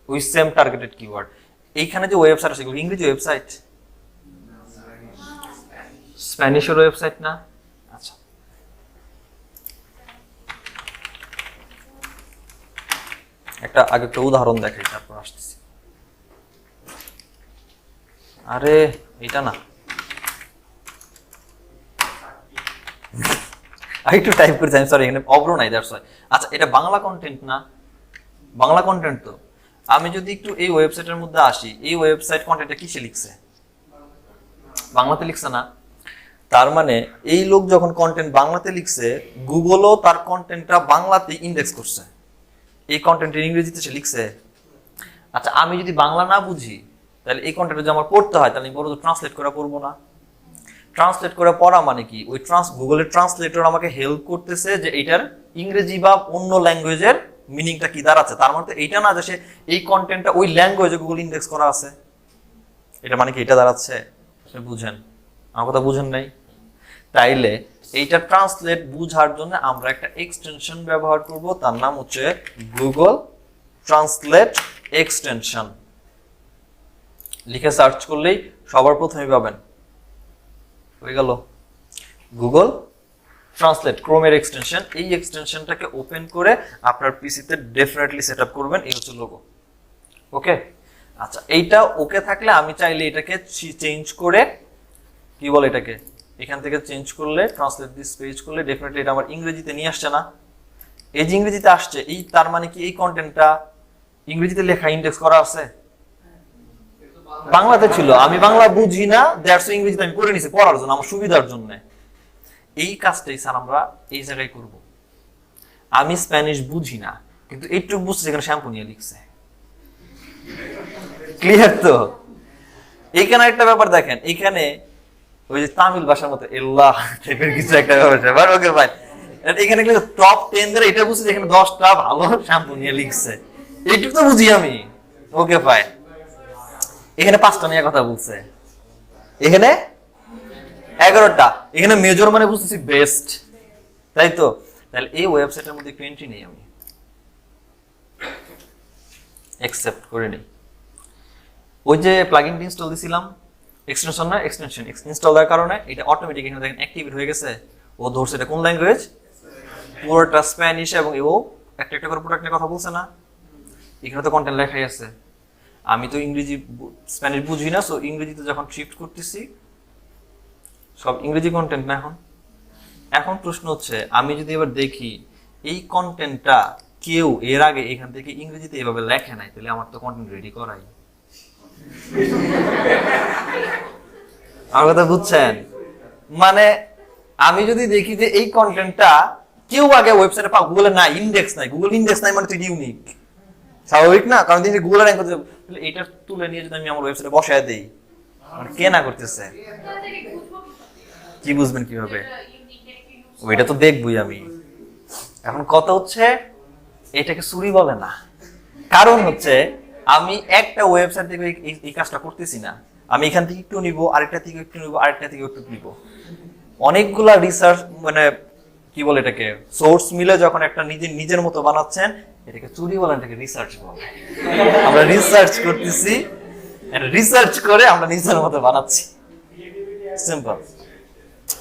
ওই সেম টার্গেটেড কিওয়ার্ড। এইখানে যে ওয়েবসাইট আছে সেগুলো ইংরেজি ওয়েবসাইট, স্প্যানিশের ওয়েবসাইট না? আচ্ছা, একটা আগে একটা উদাহরণ দেখাই তারপর আসতেছি। আরে এটা না, একটু টাইপ করেছি আমি, সরি, এখানে অব্র নাই, দ্যাটস ওয়াই। আচ্ছা, এটা বাংলা কন্টেন্ট না? বাংলা কন্টেন্ট তো। আমি যদি একটু এই ওয়েবসাইটের মধ্যে আসি, এই ওয়েবসাইট কন্টেন্টটা কিসে লিখছে? বাংলাতে লিখছে না? তার মানে এই লোক যখন কন্টেন্ট বাংলাতে লিখছে, গুগলও তার কন্টেন্টটা বাংলাতে ইন্ডেক্স করছে। এই কন্টেন্টের ইংরেজিতে সে লিখছে। আচ্ছা, আমি যদি বাংলা না বুঝি তাহলে এই কন্টেন্ট যদি আমার পড়তে হয় তাহলে আমি বড় ট্রান্সলেট করে পড়বো না? ট্রান্সলেট করে পড়া মানে কি, ওই গুগলের ট্রান্সলেটর আমাকে হেল্প করতেছে যে এটার ইংরেজি বা অন্য ল্যাঙ্গুয়েজের মিনিংটা কি দাঁড়াচ্ছে। তার মানে এইটা না যে সে এই কন্টেন্টটা ওই ল্যাঙ্গুয়েজে গুগল ইন্ডেক্স করা আছে, এটা মানে কি এটা দাঁড়াচ্ছে? বুঝেন আমার কথা? বুঝেন নাই? তাইলে এইটা ট্রান্সলেট বুঝার জন্য আমরা একটা এক্সটেনশন ব্যবহার করব, তার নাম হচ্ছে গুগল ট্রান্সলেট এক্সটেনশন। লিখে সার্চ করলেই সবার প্রথমে পাবেন। হয়ে গেল গুগল ট্রান্সলেট, ক্রোমের এক্সটেনশন। এই এক্সটেনশনটাকে ওপেন করে আপনার পিসিতে ডেফিনেটলি সেট আপ করবেন। এই হচ্ছে লোগো। ওকে, আচ্ছা, এইটা ওকে থাকলে আমি চাইলে এটাকে চেঞ্জ করে, কি বলে এটাকে, এখান থেকে চেঞ্জ করলে, ট্রান্সলেট দিস পেজ করলে ডেফিনেটলি এটা আমার ইংরেজিতে নিয়ে আসছে না? এই যে ইংরেজিতে আসছে, এই তার মানে কি এই কন্টেন্টটা ইংরেজিতে লেখা ইন্ডেক্স করা আছে? বাংলাতে ছিল, আমি বাংলা বুঝি না, দ্যাটস ইংরেজিতে আমি করে নিছি পড়ার জন্য, আমার সুবিধার জন্য। এই কাজটাই স্যার আমরা এই জায়গায় করব। আমি স্প্যানিশ বুঝি না, কিন্তু এইটুকু বুঝছি যেখানে শ্যাম্পু নিয়ে লিখছে। ক্লিয়ার তো? এখানে একটা ব্যাপার দেখেন, এখানে ওই যে তামিল ভাষার মতো এল্লাহ টাইপের কিছু একটা ব্যাপার, ওকে ভাই, এখানে কিন্তু টপ 10 ধরে এটা বুঝছি যেখানে 10টা ভালো শ্যাম্পু নিয়ে লিখছে, এইটুকু তো বুঝি আমি। ওকে ফাইন, এখানে 5টা নিয়ে কথা বলছে, এখানে 11টা, এখানে মেজর মানে বুঝতেছি বেস্ট, তাই তো? তাহলে এই ওয়েবসাইটের মধ্যে একটু এন্ট্রি নেই, আমি অ্যাকসেপ্ট করে নেই। ওই যে প্লাগইনটি ইনস্টল দিছিলাম, এক্সটেনশন না, এক্সটেনশন ইনস্টল দেওয়ার কারণে এটা অটোমেটিক এখানে দেখেন অ্যাক্টিভেট হয়ে গেছে। ও ধরছে এটা কোন ল্যাঙ্গুয়েজ, পুরোটা স্প্যানিশ, এবং ও একটা একটা করে প্রোডাক্ট নিয়ে কথা বলছে না, এখানে তো কন্টেন্ট লেখাই আছে। আমি তো ইংরেজি স্প্যানিশ বুঝি না, সো ইংরেজিতে যখন শিফট করতেছি সব ইংরেজি কন্টেন্ট না। এখন প্রশ্ন হচ্ছে, আমি যদি এবার দেখি এই কন্টেন্টটা কেউ এর আগে এখান থেকে ইংরেজিতে এভাবে লেখে নাই, তাহলে আমার তো কন্টেন্ট রেডি করাই। আমার কথা বুঝছেন? মানে আমি যদি দেখি যে এই কন্টেন্টটা কেউ আগে ওয়েবসাইটে পাও, গুগলে নাই, ইন্ডেক্স নাই, গুগল ইন্ডেক্স নাই মানে তো ইউনিক, স্বাভাবিক না? কারণ তিনি গুগলে র্যাঙ্ক করতে, তাহলে এটা তুলে নিয়ে যদি আমি আমার ওয়েবসাইটে বসায় দেই, মানে কে না করতেছে? কি বুঝবেন কিভাবে? ওইটা তো দেখবই আমি। এখন কথা হচ্ছে এটাকে চুরি বলে না, কারণ হচ্ছে আমি একটা ওয়েবসাইট থেকে এই কাজটা করতেছি না, আমি এখান থেকে একটু নিব, আরেকটা থেকে একটু নিব, আরেকটা থেকে একটু নিব, অনেকগুলা রিসার্চ, মানে কি বলে এটাকে, সোর্স মিলে যখন একটা নিজের মতো বানাচ্ছেন, এটাকে চুরি বলে, এটাকে রিসার্চ বলে। আমরা রিসার্চ করতেছি, রিসার্চ করে আমরা নিজের মতো বানাচ্ছি, সিম্পল,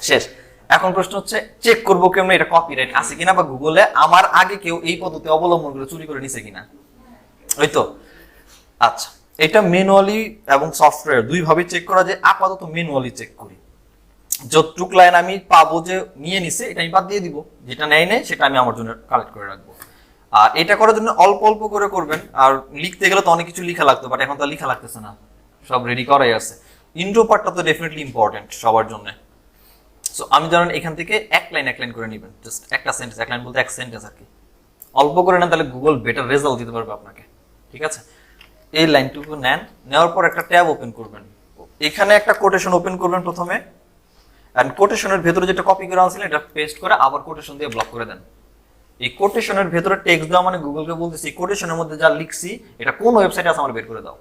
শেষ। এখন প্রশ্ন হচ্ছে চেক করবো কেমন এটা কপিরাইট আছে কিনা বা গুগলে আমার আগে কেউ এই পদ্ধতি অবলম্বন করে চুরি করে নিছে কিনা। ওই তো আচ্ছা, এটা ম্যানুয়ালি এবং সফটওয়্যার দুই ভাবে চেক করা যায়। আপাতত ম্যানুয়ালি চেক করি, যতটুক লাইন আমি পাবো যে নিয়ে নিছে এটা আমি বাদ দিয়ে দিব, যেটা নেয় নেই সেটা আমি আমার জন্য কালেক্ট করে রাখবো। আর এটা করার জন্য অল্প অল্প করে করবেন, আর লিখতে গেলে তো অনেক কিছু লেখা লাগতো, বাট এখন তো লেখা লাগতেছে না, সব রেডি করাই আছে। ইন্ট্রো পার্টটা তো ডেফিনেটলি ইম্পর্টেন্ট সবার জন্য। সো আমি ধরেন এখান থেকে এক লাইন করে নেবেন, জাস্ট একটা সেন্টেন্স, এক লাইন বলতে এক সেন্টেন্স আর কি। অল্প করে নেন তাহলে গুগল বেটার রেজাল্ট দিতে পারবে আপনাকে, ঠিক আছে। এই লাইনটুকু নেন, নেওয়ার পর একটা ট্যাব ওপেন করবেন, এখানে একটা কোটেশন ওপেন করবেন প্রথমে, এন্ড কোটেশনের ভেতরে যেটা কপি করে আনছিলেন এটা পেস্ট করে আবার কোটেশন দিয়ে ব্লক করে দেন। এই কোটেশনের ভেতরে টেক্সট দেওয়া মানে গুগলকে বলতেছি এই কোটেশনের মধ্যে যা লিখছি এটা কোন ওয়েবসাইটে আছে আমার বের করে দাও,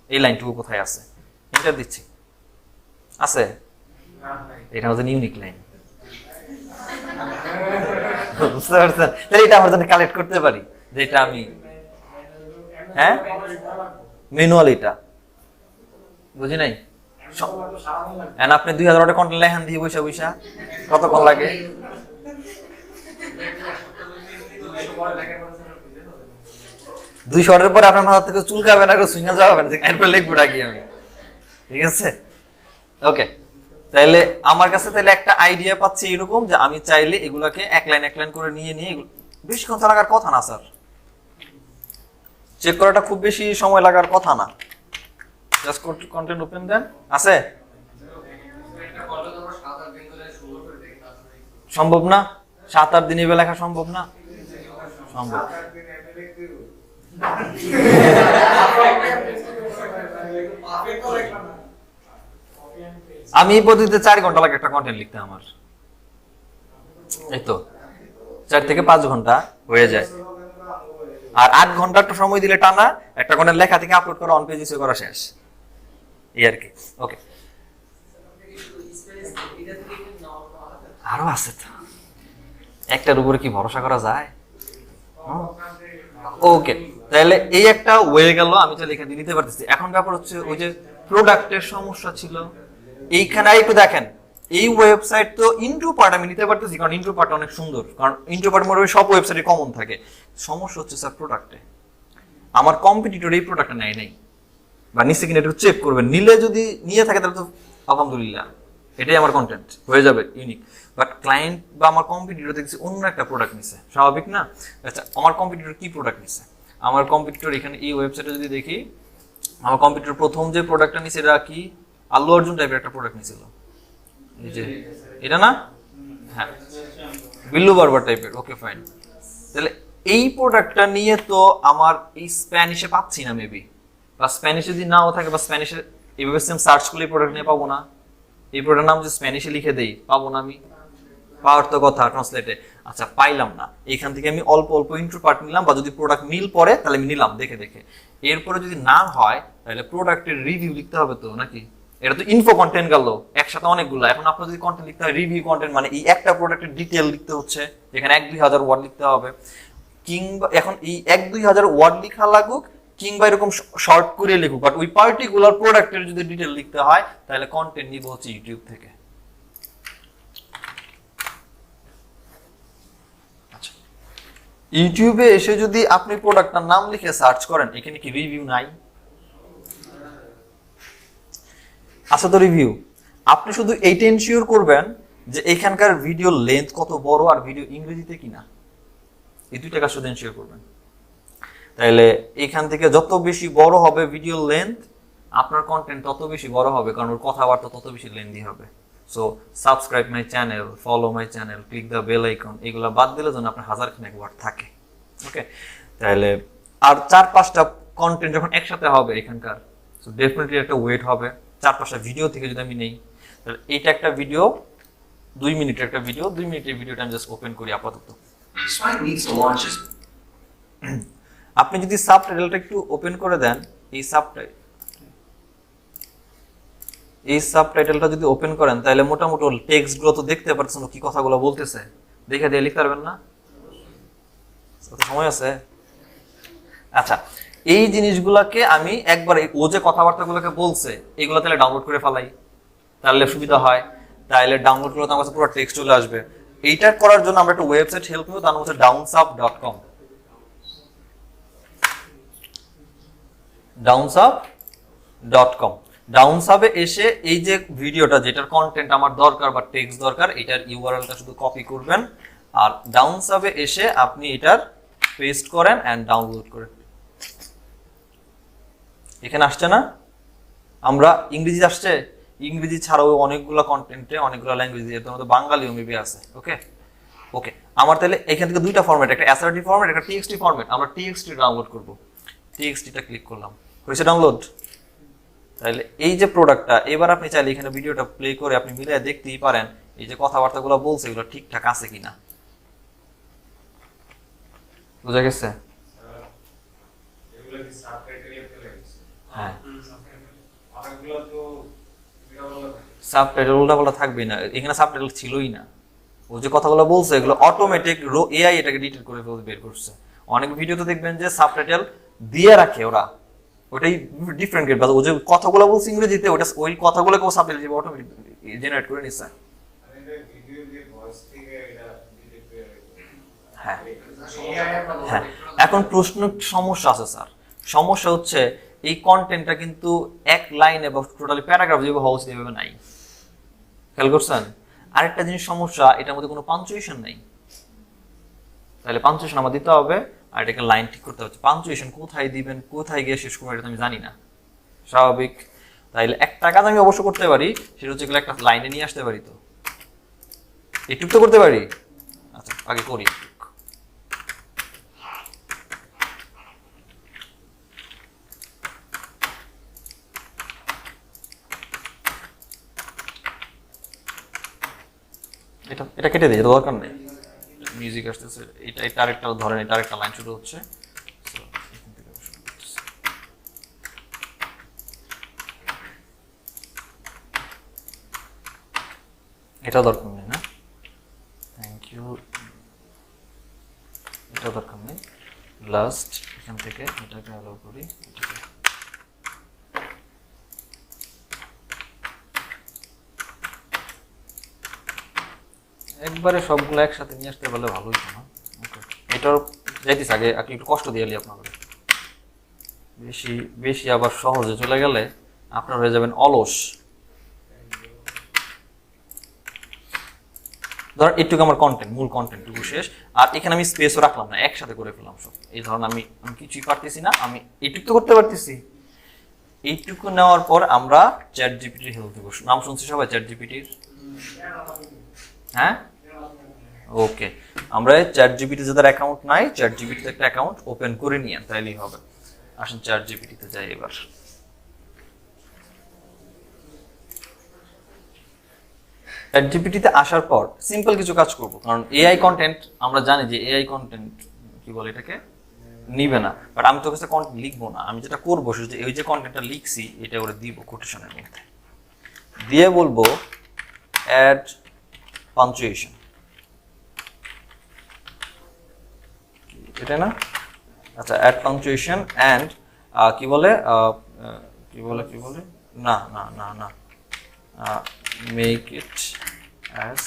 এই লাইনটুকু কোথায় আছে এন্টার দিচ্ছি, আছে এটা হচ্ছে ইউনিক লাইন, বুঝতে পারছেন? তাহলে এটা আমার জন্য কালেক্ট করতে পারি যেটা আমি, হ্যাঁ ম্যানুয়াল, এটা বুঝি নাই। আপনি 2000 ওয়াটের কন্টেন্ট লেখান দিয়ে বৈশা বৈশা কতক্ষণ লাগে? 200 ওয়াটের পরে আপনার মাথা থেকে চুল খাবেন আর সুইঙ্গা যাবেন, এরপর লিখবো ডাকি আমি, ঠিক আছে। ওকে, তাইলে আমার কাছে তাহলে একটা আইডিয়া পাচ্ছি এরকম যে আমি চাইলে এগুলাকে এক লাইন করে নিয়ে বেশিক্ষণ তো লাগার কথা না স্যার, চেক করাটা খুব বেশি সময় লাগার কথা না, জাস্ট কন্টেন্ট ওপেন দেন, আছে। সম্ভব না 7-8 দিনে লেখা সম্ভব না? সম্ভব। আমি এই পদ্ধতিতে 4 ঘন্টা লাগে একটা কন্টেন্ট লিখতে, আমার এই তো 4 থেকে 5 ঘন্টা হয়ে যায়। আর 8 ঘন্টা একটা সময় দিলে টানা একটা কন্টেন্ট লেখা থেকে আপলোড করা, অন পেজ ইস্যু করা শেষ, এই আর কি। ওকে, আরো আছে তো, একটার উপরে কি ভরসা করা যায়? ওকে, তাহলে এই একটা হয়ে গেল, আমি চাইলে এখানে দিতে পারতেছি। এখন ব্যাপার হচ্ছে ওই যে প্রোডাক্টের সমস্যা ছিল, এইখানে একটু দেখেন এই ওয়েবসাইট তো ইন্ট্রো পার্ট আমি নিতে পারতেছি, কারণ ইন্ট্রো পার্ট অনেক সুন্দর, কারণ ইন্ট্রো পার্ট মোটামুটি সব ওয়েবসাইটে কমন থাকে। সমস্যা হচ্ছে স্যার প্রোডাক্টে, আমার কম্পিটিটর এই প্রোডাক্টটা নেয় নাই বা নিচে কিনে একটু চেক করবেন, নিলে যদি নিয়ে থাকে তাহলে তো আলহামদুলিল্লাহ, এটাই আমার কন্টেন্ট হয়ে যাবে ইউনিক। বাট ক্লায়েন্ট বা আমার কম্পিটিটর দেখছি অন্য একটা প্রোডাক্ট নিছে, স্বাভাবিক না? আচ্ছা, আমার কম্পিটিটর কি প্রোডাক্ট নিছে? আমার কম্পিটিটর এখানে এই ওয়েবসাইটে যদি দেখি, আমার কম্পিটিটর প্রথম যে প্রোডাক্টটা নিছে এটা কি আল্লু অর্জুন টাইপের একটা প্রোডাক্ট নিছিল, এই যে এটা না, হ্যাঁ বিল্লু বারবার টাইপের। ওকে ফাইন, তাহলে এই প্রোডাক্টটা নিয়ে তো আমার এই স্প্যানিশে পাচ্ছি না মেবি, বা স্প্যানিশে যদি নাও থাকে বা স্প্যানিশে এইভাবে সেম সার্চ করলে প্রোডাক্ট নিয়ে পাবো না। এই প্রোডাক্টের নাম যদি স্প্যানিশে লিখে দেই পাবো না আমি, পাওয়ার তো কথা ট্রান্সলেটে। আচ্ছা পাইলাম না, এইখান থেকে আমি অল্প অল্প ইন্ট্রো পার্ট নিলাম, বা যদি প্রোডাক্ট মিল পড়ে তাহলে আমি নিলাম দেখে দেখে। এরপরে যদি না হয় তাহলে প্রোডাক্টের রিভিউ লিখতে হবে তো নাকি? এটা তো ইনফো কন্টেন্ট গেল একসাথে অনেকগুলো। এখন আপনার যদি কন্টেন্ট লিখতে হয় রিভিউ কন্টেন্ট, মানে এই একটা প্রোডাক্টের ডিটেল লিখতে হচ্ছে, এখানে 1-2 হাজার ওয়ার্ড লিখতে হবে, কিংবা এখন এই 1-2 হাজার ওয়ার্ড লেখা লাগুক কিংবা এরকম শর্ট করে লিখুক, বাট ওই পার্টিকুলার প্রোডাক্টের যদি ডিটেল লিখতে হয় তাহলে কন্টেন্ট নিব হচ্ছে ইউটিউব থেকে। আচ্ছা, ইউটিউবে এসে যদি আপনি প্রোডাক্টটার নাম লিখে সার্চ করেন, এখানে কি রিভিউ নাই? আচ্ছা, তো রিভিউ আপনি শুধু এইটা এনশিওর করবেন যে এখানকার ভিডিও লেন্থ কত বড় আর ভিডিও ইংরেজিতে কিনা, এই দুইটা কাজ শুধু এনশিওর করবেন। তাহলে এখান থেকে যত বেশি বড় হবে ভিডিও লেন্থ, আপনার কন্টেন্ট তত বেশি বড় হবে, কারণ ওর কথাবার্তা তত বেশি লেন্থি হবে। So subscribe my channel, follow my channel, click the bell icon, এগুলো বাদ দিলে যেন আপনার 1000 ওয়ার্ড থাকে। ওকে, তাহলে আর 4-5টা কন্টেন্ট যখন একসাথে হবে এখানকার, সো ডেফিনেটলি একটা ওয়েট হবে। 4-5টা ভিডিও থেকে যদি আমি নেই, তাহলে এইটা একটা ভিডিও 2 মিনিটের একটা ভিডিও, 2 মিনিটের ভিডিওটা আমি জাস্ট ওপেন করি আপাতত। আপনি যদি সাবটাইটেলটা একটু ওপেন করে দেন, এই সাবটাইটেলটা যদি ওপেন করেন তাহলে মোটামুটি টেক্সট গুলো তো দেখতে পাচ্ছেন কি কথাগুলো বলতেছে, দেখে দিয়ে লিখতে পারবেন না? সময় আছে? আচ্ছা, এই জিনিসগুলোকে আমি একবার ও যে কথাবার্তাগুলোকে বলছে এগুলো তাহলে ডাউনলোড করে ফেলাই, তাহলে সুবিধা হয়। তাহলে ডাউনলোড করলে তো আমার কাছে পুরো টেক্সট চলে আসবে। এইটা করার জন্য আমরা একটা ওয়েবসাইট হেল্প নেব, তার নাম হচ্ছে downsub.com। downsub.com ডাউনসাবে এসে এই যে ভিডিওটা যেটার কন্টেন্ট আমার দরকার বা টেক্সট দরকার, এটার ইউআরএলটা শুধু কপি করবেন, আর ডাউনসাবে এসে আপনি এটার পেস্ট করেন এন্ড ডাউনলোড করেন। এখানে আসছে না? আমরা ইংরেজি আসছে, ইংরেজি ছাড়াও অনেকগুলো কন্টেন্টে অনেকগুলো ল্যাঙ্গুয়েজ দিয়ে তোমাদের বাঙালিও মেবি আছে। ওকে ওকে, আমার তাহলে এখান থেকে দুইটা ফরম্যাট, একটা এসআরটি ফরম্যাট, একটা টিএক্সটি ফরম্যাট। আমরা টিএক্সটি ডাউনলোড করব। টিএক্সটিটা ক্লিক করলাম, হয়েছে ডাউনলোড। তাহলে এই যে প্রোডাক্টটা, এবার আপনি চাইলে এখানে ভিডিওটা প্লে করে আপনি মিলিয়ে দেখতেই পারেন এই যে কথাবার্তাগুলো বলছে এগুলো ঠিকঠাক আছে কিনা। বুঝা গেছে? এগুলো কি সাবটাইটেলে ফেলে গেছে? হ্যাঁ, অনেকগুলো তো বিরাবলা থাকে। সাবটাইটেল উল্টাপাল্টা থাকবেই না, এখানে সাবটাইটেল ছিলই না। ও যে কথাগুলো বলছে এগুলো অটোমেটিক এআই এটাকে ডিটেক্ট করে বের করছে। অনেক ভিডিওতে দেখবেন যে সাবটাইটেল দিয়ে রাখে ওরা, ওটাই ডিফারেন্ট গেট, ও যে কথাগুলো বলছে ইংরেজিতে ওটা ওই কথাগুলোকে ও সাবটাইটেল অটোমেটিক জেনারেট করে নিচ্ছে। মানে এটা ভিডিও যে ভয়েস থেকে এটা ডিটেক্ট করে রাখে। হ্যাঁ হ্যাঁ, এখন প্রশ্ন সমস্যা আছে স্যার। সমস্যা হচ্ছে এই কন্টেন্টটা কিন্তু এক লাইনে বা টোটালি প্যারাগ্রাফ যেভাবে হওয়া উচিত এভাবে নাই। খেয়াল করছেন? আরেকটা জিনিস সমস্যা, এটার মধ্যে কোনো পাঞ্চুয়েশন নেই। তাহলে পাঞ্চুয়েশন আমার দিতে হবে, আর এটাকে লাইন ঠিক করতে হচ্ছে। পাঞ্চুয়েশন কোথায় দিবেন, কোথায় গিয়ে শেষ করবেন, এটা আমি জানি না, স্বাভাবিক। তাইলে একটা কাজ আমি অবশ্য করতে পারি, সেটা হচ্ছে এগুলো একটা লাইনে নিয়ে আসতে পারি। তো এটুক তো করতে পারি। আচ্ছা, আগে করি। এটা এটা কেটে দিই, এটা দরকার নেই। মিউজিক আসতেছে, এটা আরেকটা ধরেন, এটা আরেকটা লাইন শুরু হচ্ছে। এটা দরকার নেই না, থ্যাংক ইউ। এটা দরকার নেই। লাস্ট এখান থেকে এটাকে অ্যালাউ করি। একবারে সবগুলো একসাথে নিয়ে আসতে পারলে ভালোই তো না। এটার যাইতিস আগে একটু কষ্ট দিয়ে এলি আপনাদের, বেশি বেশি আবার সহজে চলে গেলে আপনার হয়ে যাবেন অলস। ধর এটুকু আমার কন্টেন্ট, মূল কন্টেন্টটুকু শেষ, আর এখানে আমি স্পেসও রাখলাম না, একসাথে করে ফেললাম সব। এই ধরুন আমি কিছুই পারতেছি না, আমি এইটুকু তো করতে পারতেছি। এইটুকু নেওয়ার পর আমরা চ্যাট জিপিটির হেল্প দেবো। নাম শুনছি সবাই চ্যাট জিপিটির? হ্যাঁ, ওকে। আমরা চ্যাট জিপিটি যাদের অ্যাকাউন্ট নাই, চ্যাট জিপিটিতে একটা অ্যাকাউন্ট ওপেন করে নিয়ে তাইলেই হবে। আসুন চ্যাট জিপিটিতে যাই এবার। চ্যাট জিপিটিতে আসার পর সিম্পল কিছু কাজ করব, কারণ এআই কন্টেন্ট আমরা জানি যে এআই কন্টেন্ট কি বলে এটাকে নিবে না। বাট আমি তো কাছে কন্টেন্ট লিখবো না, আমি যেটা করবো সেটা যে এই যে কন্টেন্টটা লিখছি এটা ওরা দিব কোটেশনের মধ্যে, দিয়ে বলবো অ্যাড পাঞ্চুয়েশন। এটা না? আচ্ছা, অ্যাড পাঞ্চুয়েশন অ্যান্ড কি বলে না না না না, মেক ইট অ্যাজ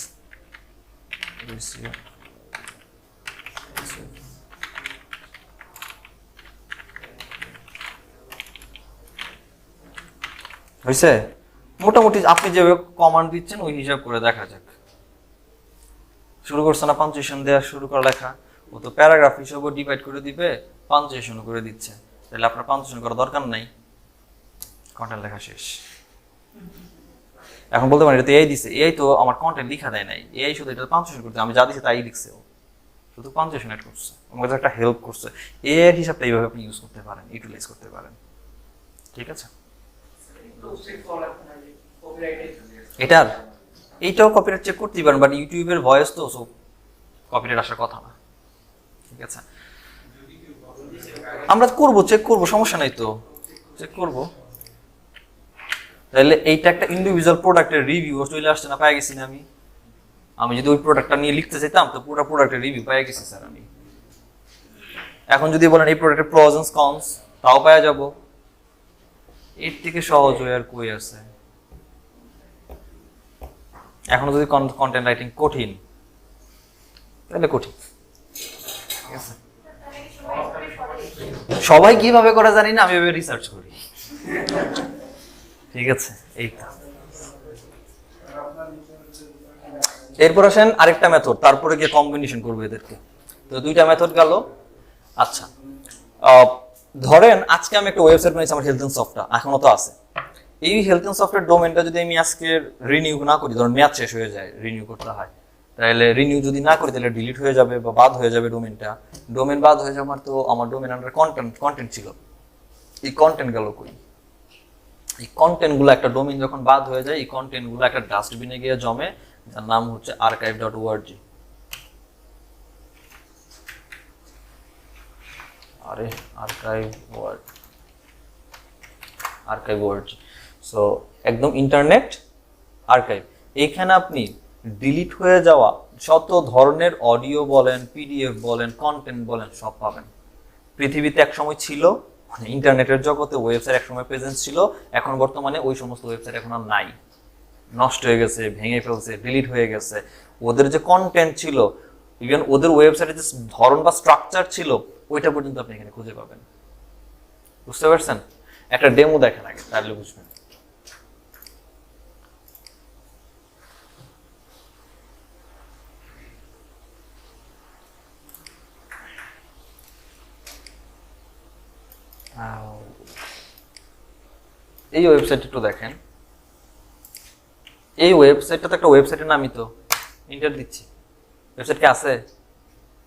হয়েছে? মোটামুটি আপনি যেভাবে কমান্ড দিচ্ছেন ওই হিসাব করে দেখা যাক। শুরু করছে না পাঞ্চুয়েশন দেওয়া শুরু করা লেখা, ও তো প্যারাগ্রাফ হিসেবে ডিভাইড করে দিবে, পাঞ্চুয়েশন করে দিচ্ছে। তাহলে আপনার পাঞ্চুয়েশন করার দরকার নাই, কন্টেন্ট লেখা শেষ। এখন বলতে পারেন এটা তো এআই দিছে, এআই তো আমার কন্টেন্ট লেখা দেয় নাই, এআই শুধু এটা পাঞ্চুয়েশন করতে, আমি যা দিছি তাই লিখছে, ও শুধু পাঞ্চুয়েশন অ্যাড করছে, আমাকে একটা হেল্প করছে। এআই এর হিসাবটা এইভাবে আপনি ইউজ করতে পারেন, ইউটিলাইজ করতে পারেন। ঠিক আছে? এটার এইটাও কপিরাইট চেক করতেই পারেন, বাট ইউটিউবের ভয়েস তো সব কপিরাইট আসার কথা না। ঠিক আছে, আমরা করবো, চেক করবো, সমস্যা নাই তো, চেক করবো। তাহলে এইটা একটা ইন্ডিভিজুয়াল প্রোডাক্টের রিভিউ চলে আসছে না, পাই গেছি না আমি। আমি যদি ওই প্রোডাক্টটা নিয়ে লিখতে চাইতাম তো পুরো প্রোডাক্টের রিভিউ পাই গেছি স্যার আমি। এখন যদি বলেন এই প্রোডাক্টের প্রস এন্ড কনস, তাও পাওয়া যাব। এর থেকে সহজ হয়ে আর কই আছে? এখনো যদি কন্টেন্ট রাইটিং কঠিন, তাহলে কঠিন। ঠিক আছে, সবাই কিভাবে করে জানি না, আমি এভাবে রিসার্চ করি। ঠিক আছে, এই তো। এরপর আসেন আরেকটা মেথড, তারপরে গিয়ে কম্বিনেশন করবো এদেরকে। তো দুইটা মেথড গেল। আচ্ছা, ধরেন আজকে আমি একটা ওয়েবসাইট বানিয়েছি, আমার হেলথ এন্ড সফটটা এখনো তো আছে। এই হেলথ এন্ড সফটের ডোমেনটা যদি আমি আজকে রিনিউ না করি, ধরুন মেয়াদ শেষ হয়ে যায়, রিনিউ করতে হয়, তাহলে রিনিউ যদি না করি তাহলে ডিলিট হয়ে যাবে বা বাদ হয়ে যাবে ডোমেনটা। ডোমেন বাদ হয়ে যাবে, তো আমার ডোমেন আন্ডার কন্টেন্ট ছিল, এই কন্টেন্ট গেল কই? এই কন্টেন্টগুলো, একটা ডোমেন যখন বাদ হয়ে যায়, এই কন্টেন্টগুলো একটা ডাস্টবিনে গিয়ে জমে, যার নাম হচ্ছে archive.org। আরে archive.org, সো একদম ইন্টারনেট আর্কাইভ। এইখানে আপনি ডিলিট হয়ে যাওয়া শত ধরনের অডিও বলেন, পিডিএফ বলেন, কন্টেন্ট বলেন, সব পাবেন। পৃথিবীতে একসময় ছিল, মানে ইন্টারনেটের জগতে ওয়েবসাইট একসময় প্রেজেন্স ছিল, এখন বর্তমানে ওই সমস্ত ওয়েবসাইট এখন আর নাই, নষ্ট হয়ে গেছে, ভেঙে ফেলছে, ডিলিট হয়ে গেছে। ওদের যে কন্টেন্ট ছিল, ইভেন ওদের ওয়েবসাইটের যে ধরন বা স্ট্রাকচার ছিল, ওইটা পর্যন্ত আপনি এখানে খুঁজে পাবেন। বুঝতে পারছেন? একটা ডেমো দেখেন আগে, তাহলে বুঝবেন। এই ওয়েবসাইট একটু দেখেন। এই ওয়েবসাইটটা তো একটা ওয়েবসাইটের নামই তো, ইন্টার দিচ্ছি, ওয়েবসাইট কি আছে?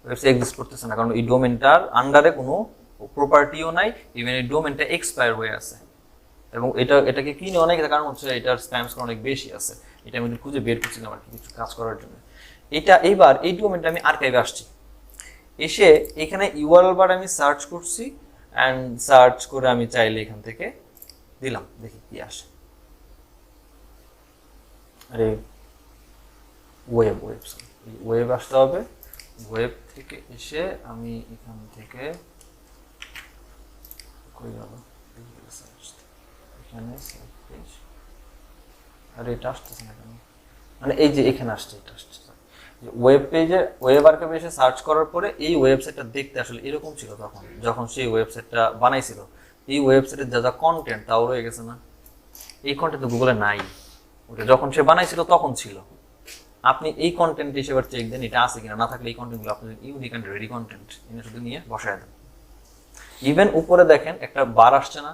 ওয়েবসাইট এক্সিস্ট করতেছে না, কারণ এই ডোমেনটার আন্ডারে কোনো প্রপার্টিও নাই, ইভেন এই ডোমেনটা এক্সপায়ার হয়ে আছে। এবং এটাকে কিনে অনেক, কারণ হচ্ছে এটার স্প্যাম স্কোর অনেক বেশি আছে। এটা আমি খুঁজে বের করছিলাম আর কি কিছু কাজ করার জন্য। এইবার এই ডোমেনটা আমি আর্কাইভে আসছি, এসে এখানে ইউআরএল বার আমি সার্চ করছি, অ্যান্ড সার্চ করে আমি চাইলে এখান থেকে দিলাম, দেখি কি আসে। আরে ওয়েব আসতে হবে। ওয়েব থেকে এসে আমি এখান থেকে এখানে আরে এটা আসতেছে না কেন? মানে এই যে এখানে আসছে, এটা আসছে ওয়েব পেজে, ওয়েব আর্কাইভে এসে সার্চ করার পরে এই ওয়েবসাইটটা দেখতে আসলে এরকম ছিল তখন, যখন সেই ওয়েবসাইটটা বানাইছিল। এই ওয়েবসাইটের যা যা কন্টেন্ট তাও রয়ে গেছে না, এই কন্টেন্ট তো গুগলে নাই, ওটা যখন সে বানাইছিল তখন ছিল। আপনি এই কন্টেন্ট হিসেবে চেক দেন এটা আছে কিনা, না থাকলে এই কন্টেন্টগুলো আপনি ইউনিক অ্যান্ড রেডি কন্টেন্ট এনে শুধু নিয়ে বসায় দেন। ইভেন উপরে দেখেন একটা বার আসছে না,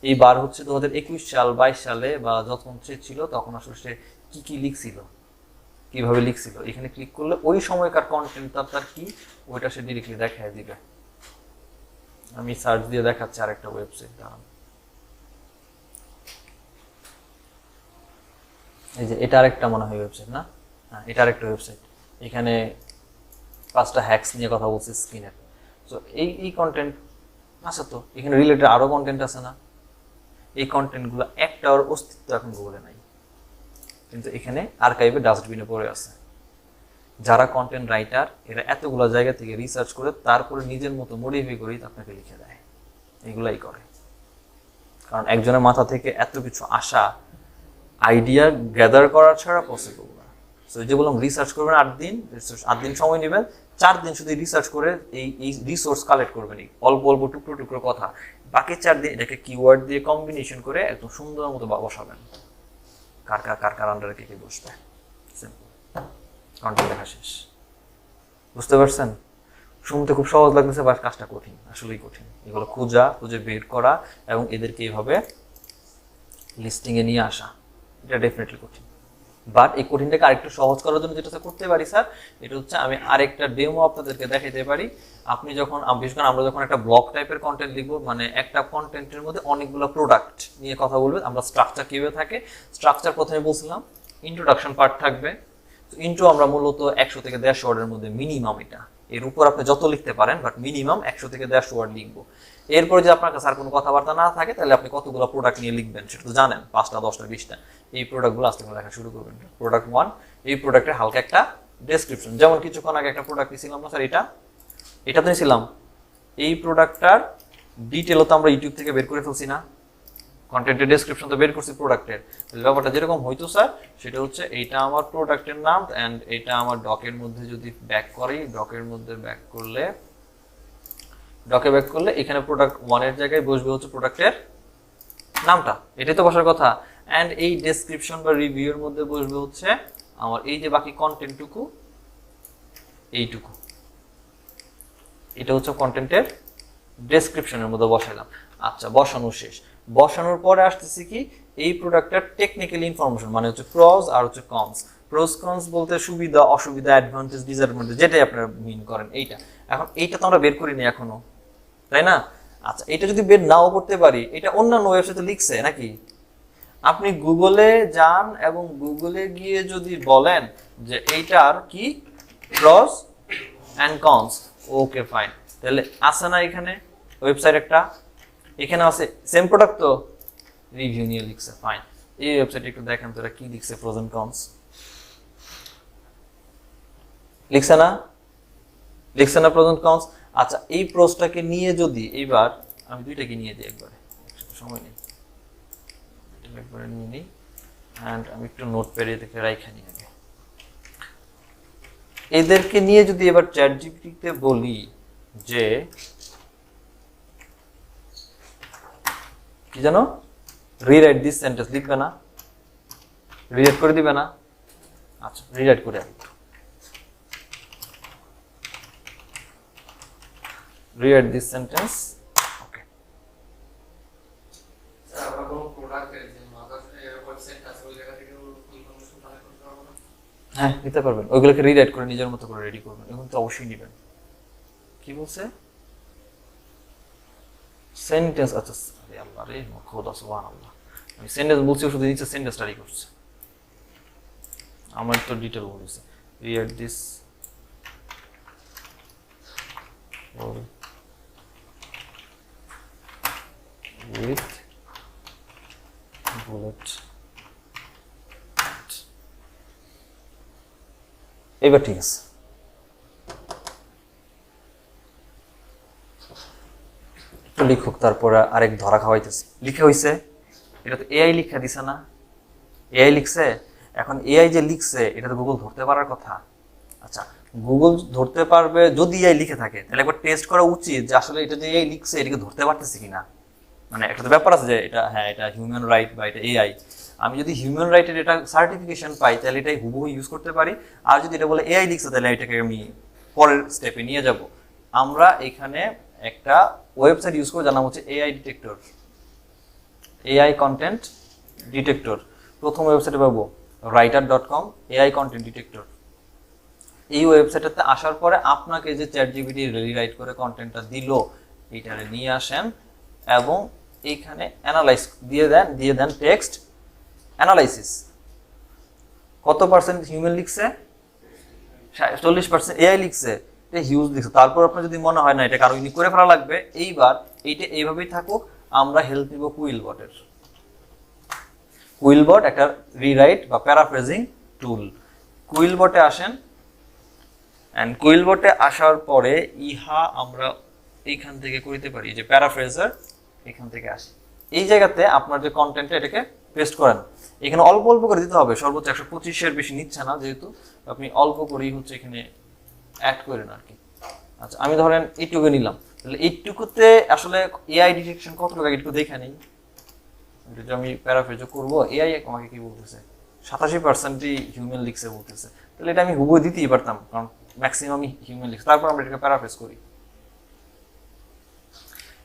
এই বার হচ্ছে 2021 সাল 22 সালে বা যখন সে ছিল তখন আসলে সে কি কি লিখছিল, কিভাবে লিখছিল। এখানে ক্লিক করলে ওই সময়কার কন্টেন্ট তার কি, ওইটা সে ডিরেক্টলি দেখায় দিবে। আমি সার্চ দিয়ে দেখাচ্ছি আরেকটা ওয়েবসাইট, দাঁড়ান। এই যে এটা আরেকটা মনে হয় ওয়েবসাইট না? হ্যাঁ, এটা আরেকটা ওয়েবসাইট। এখানে 5টা হ্যাকস নিয়ে কথা বলছে স্ক্রিনের। সো এই কন্টেন্ট আছে তো, এখানে রিলেটেড আরো কন্টেন্ট আছে না? এই কন্টেন্টগুলো একটার অস্তিত্ব এখন গুগলে নাই, কিন্তু এখানে আর্কাইভে ডাস্টবিনে পড়ে আছে। যারা কন্টেন্ট রাইটার, এরা এতগুলো জায়গা থেকে রিসার্চ করে তারপরে নিজের মতো মডিফাই করে আপনাকে লিখে দেয়, এগুলাই করে। কারণ একজনের মাথা থেকে এত কিছু আসা, আইডিয়া গ্যাদার করা ছাড়া পসিবল না। সো যে বললাম রিসার্চ করবেন 8 দিন সময় নেবেন, 4 দিন শুধু রিসার্চ করে এই রিসোর্স কালেক্ট করবেন, অল্প অল্প টুকরো টুকরো কথা। বাকি 4 দিন এটাকে কিওয়ার্ড দিয়ে কম্বিনেশন করে একদম সুন্দর মতো বসাবেন, কার আন্ডারে কে বসবে। কন্টেন্ট লেখা শেষ। বুঝতে পারছেন? শুনতে খুব সহজ লাগতেছে, বাট কাজটা কঠিন, আসলেই কঠিন। এগুলো খুঁজে বের করা এবং এদেরকে এইভাবে লিস্টিংয়ে নিয়ে আসা, এটা ডেফিনেটলি কঠিন। বাট এই কঠিনটাকে আরেকটু সহজ করার জন্য যেটা করতে পারি স্যার, এটা হচ্ছে আমি আরেকটা ডেমো আপনাদেরকে দেখাতে পারি। আপনি যখন, বিশেষ করে আমরা যখন একটা ব্লগ টাইপের কন্টেন্ট লিখবো, মানে একটা কন্টেন্টের মধ্যে অনেকগুলো প্রোডাক্ট নিয়ে কথা বলবে, আমরা স্ট্রাকচার কিভাবে থাকে, স্ট্রাকচার প্রথমে বলছিলাম ইন্ট্রোডাকশন পার্ট থাকবে। ইন্ট্রো আমরা মূলত 100 থেকে 150 ওয়ার্ডের মধ্যে মিনিমাম, এটা এর উপর আপনি যত লিখতে পারেন, বাট মিনিমাম 100 থেকে 150 ওয়ার্ড লিখবো। এরপরে যদি আপনার কাছে আর কোনো কথাবার্তা না থাকে, তাহলে আপনি কতগুলো প্রোডাক্ট নিয়ে লিখবেন সেটা তো জানেন, 5টা 10টা 20টা। এই প্রোডাক্টগুলো আস্তে করে লেখা শুরু করবেন। প্রোডাক্ট 1, এই প্রোডাক্টের হালকা একটা ডেসক্রিপশন, যেমন কিছুক্ষণ আগে একটা প্রোডাক্ট নিয়েছিলাম না স্যার, এটা তো নিয়েছিলাম। এই প্রোডাক্টটার ডিটেলও তো আমরা ইউটিউব থেকে বের করে ফেলছি না, কন্টেন্টের ডেসক্রিপশন তো বের করছি প্রোডাক্টের, ব্যাপারটা যেরকম হইতো স্যার সেটা হচ্ছে এইটা আমার প্রোডাক্টের নাম অ্যান্ড এটা আমার ডকের মধ্যে যদি ব্যাক করি, ডকের মধ্যে ব্যাক করলে এখানে প্রোডাক্ট 1 এর জায়গায় বসবে হচ্ছে প্রোডাক্টের নামটা, এটাই তো বসার কথা। অ্যান্ড এই ডেসক্রিপশন বা রিভিউর মধ্যে বসবে হচ্ছে আমার এই যে বাকি কন্টেন্টটুকু, এইটুকু, এটা হচ্ছে কন্টেন্টের ডেসক্রিপশনের মধ্যে বসাইলাম। আচ্ছা, বসানো শেষ। বসানোর পরে আসতেছি কি এই প্রোডাক্টের টেকনিক্যাল ইনফরমেশন, মানে হচ্ছে প্রস আর হচ্ছে কনস। প্রস কনস বলতে সুবিধা অসুবিধা, অ্যাডভান্টেজ ডিসঅ্যাডভান্টেজ, যেটাই আপনারা মিন করেন এইটা। এখন এইটা তো আমরা বের করিনি এখনো, তাই না? আচ্ছা, এটা যদি বের নাও করতে পারি, এটা অন্যান্য ওয়েবসাইটে লিখছে নাকি? আপনি গুগলে যান এবং গুগলে গিয়ে যদি বলেন যে এইটার কি প্রস অ্যান্ড কনস, ওকে ফাইন, তাহলে আছে না এখানে ওয়েবসাইট একটা, এখানে আছে সেম প্রোডাক্ট তো রিভিউ নিয়ে লিখছে, ফাইন। এই ওয়েবসাইটে একটু দেখেন তো এরা কি লিখছে, প্রোস এন্ড কনস লিখছে না? লিখছে না প্রোস এন্ড কনস? আচ্ছা, এই প্রোসটাকে নিয়ে যদি এইবার আমি দুইটাকে নিয়ে দিই একবারে, সময় নেই, একবারে নিয়ে নিই অ্যান্ড আমি একটু নোট পেরে দেখে রাইখা নিই আগে। এদেরকে নিয়ে যদি এবার চ্যাট জিপিটিতে বলি যে কি জানো, রিরাইট দিস সেন্টেন্স, লিখবে না? রিরাইট করে দিবে না? আচ্ছা, রিরাইট করে আমি rewrite this sentence. Okay, sir আমরা কোনো প্রোডাক্টের যে মাদার ওয়েবসাইট আছে ওই জায়গা থেকে ইনফরমেশন কালেক্ট করতে পারবো না? হ্যাঁ নিতে পারবেন, ওইগুলোকে রিরাইট করে নিজের মতো করে রেডি করবেন, এখন তো অবশ্যই নেবেন। কি বলছে সেন্টেন্স? আচ্ছা, আরে আল্লাহ রে, খোদা সুবহানাল্লাহ, আমি সেন্টেন্স বলছি, শুধু নিচে সেন্টেন্স স্টাডি করছে, আমার তো ডিটেল বলছে। Rewrite this with bullet। এবার ঠিক আছে, একটু লিখুক, তারপরে আরেক ধরা খাওয়াইতেছে। লিখে হইছে, এটা তো এআই লিখা দিছে না? এআই লিখছে। এখন এআই যে লিখছে এটা তো গুগল ধরতে পারার কথা। আচ্ছা, গুগল ধরতে পারবে যদি এআই লিখে থাকে, তাহলে একবার টেস্ট করা উচিত যে আসলে এটা যে এআই লিখছে এটাকে ধরতে পারতেছে কিনা। মানে একটা তো ব্যাপার আছে যে এটা, হ্যাঁ এটা হিউম্যান রাইট বা এটা এআই, আমি যদি হিউম্যান রাইটের এটা সার্টিফিকেশন পাই তাহলে এটাই হুবহু ইউজ করতে পারি। আর যদি এটা বলে এআই লিখছে তাহলে এটাকে আমি পরের স্টেপে নিয়ে যাব। আমরা এখানে একটা ওয়েবসাইট ইউজ করে জানাম হচ্ছে AI detector, AI content detector. প্রথম ওয়েবসাইটে পাবো writer.com এআই কন্টেন্ট ডিটেক্টর। এই ওয়েবসাইটটাতে আসার পরে আপনাকে যে চ্যাট জিপিটি রিরাইট করে কন্টেন্টটা দিল এইটারে নিয়ে আসেন এবং এইখানে অ্যানালাইজ দিয়ে দেন টেক্সট অ্যানালাইসিস। কত পার্সেন্ট হিউম্যান লিখছে? 40% এআই লিখছে, এটা হিউজ লিখছে। তারপর আপনার যদি মনে হয় না এটা কারো ইউনিক করে ফেলা লাগবে, এইবার এইটা এইভাবেই থাকুক, আমরা হেল্প নিব কুইলবটের। কুইলবট একটা রিরাইট বা প্যারাফ্রেজিং টুল। কুইলবটে আসেন অ্যান্ড কুইলবটে আসার পরে ইহা আমরা এইখান থেকে করিতে পারি, যে প্যারাফ্রেজার এখান থেকে আসে। এই জায়গাতে আপনার যে কন্টেন্টটা এটাকে পেস্ট করেন, এখানে অল্প অল্প করে দিতে হবে, সর্বোচ্চ 125-এর বেশি নিচ্ছে না, যেহেতু আপনি অল্প করেই হচ্ছে এখানে অ্যাড করেন আর কি। আচ্ছা, আমি ধরেন এইটুকু নিলাম, তাহলে এইটুকুতে আসলে এআই ডিটেকশন কতটুকু একটু দেখে নেই। যদি আমি প্যারাফ্রেজ করবো, এআই আমাকে কি বলতেছে 87%ই হিউম্যান লিখছে বলতেছে, তাহলে এটা আমি হুবহু দিতেই পারতাম, কারণ ম্যাক্সিমামই হিউম্যান লিখছে। তারপর আমরা এটাকে প্যারাফ্রেজ করি,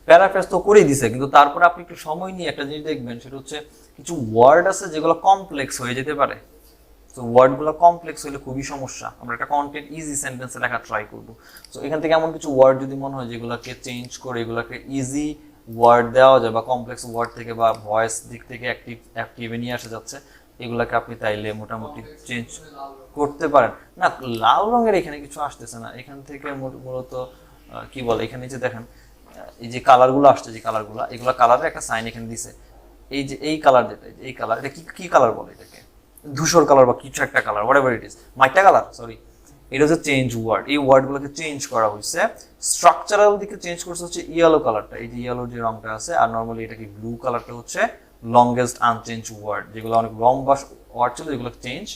প্যারাফ্রেজ তো করেই দিছে, কিন্তু তারপর আপনি একটু সময় নিয়ে একটা জিনিস দেখবেন, সেটা হচ্ছে কিছু ওয়ার্ড আছে যেগুলো কমপ্লেক্স হয়ে যেতে পারে। তো ওয়ার্ডগুলো কমপ্লেক্স হলে খুবই সমস্যা। আমরা একটা কন্টেন্ট ইজি সেন্টেন্সে লেখা ট্রাই করবো। তো এখান থেকে এমন কিছু ওয়ার্ড যদি মনে হয় যেগুলোকে চেঞ্জ করে এগুলোকে ইজি ওয়ার্ড দেওয়া যায়, বা কমপ্লেক্স ওয়ার্ড থেকে বা ভয়েস দিক থেকে অ্যাক্টিভে নিয়ে আসা যাচ্ছে, এগুলোকে আপনি তাইলে মোটামুটি চেঞ্জ করতে পারেন। না, লাল রঙের এখানে কিছু আসতেছে না, এখান থেকে মূলত কি বলে, এখানে যে দেখেন এই যে কালারগুলো আসছে, যে কালারগুলো, এগুলো কালারের একটা সাইন এখানে দিছে। এই যে এই কালার, যেটা এই কালার, এটা কি কালার বলে এটাকে, ধূসর কালার বা কিছু একটা কালার, হোয়াটএভার ইট ইজ, মাইটা কালার, সরি, এটা হচ্ছে চেঞ্জ ওয়ার্ড। এই ওয়ার্ডগুলোকে চেঞ্জ করা হয়েছে। স্ট্রাকচারাল দিকে চেঞ্জ করছে হচ্ছে ইয়েলো কালারটা, এই যে ইয়েলো যে রংটা আছে, আর নর্মালি এটা কি ব্লু কালারটা হচ্ছে লংগেস্ট আনচেঞ্জ ওয়ার্ড, যেগুলো অনেক লম্বা ওয়ার্ড ছিল যেগুলো চেঞ্জ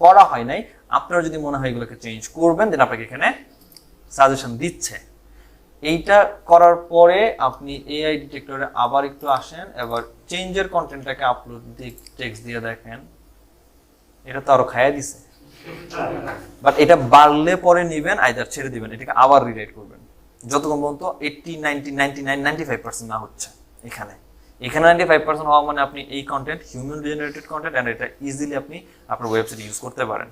করা হয় নাই। আপনারা যদি মনে হয় এগুলোকে চেঞ্জ করবেন, দেন আপনাকে এখানে সাজেশন দিচ্ছে। এইটা করার পরে আপনি এআই ডিটেক্টরে আবার একটু আসেন, এবার চেঞ্জের কন্টেন্টটাকে আপলোড টেক্সট দিয়ে দেখেন, এটা তো আরো খাইয়া দিছে। বাট এটা বাড়লে পরে নিবেন, আইদার ছেড়ে দিবেন, এটাকে আবার রিরাইট করবেন যতক্ষণ পর্যন্ত 80, 90, 99, 95% না হচ্ছে। এখানে 95% হওয়া মানে আপনি এই content human generated content, and এটা ইজিলি আপনি আপনার ওয়েবসাইটে ইউজ করতে পারেন।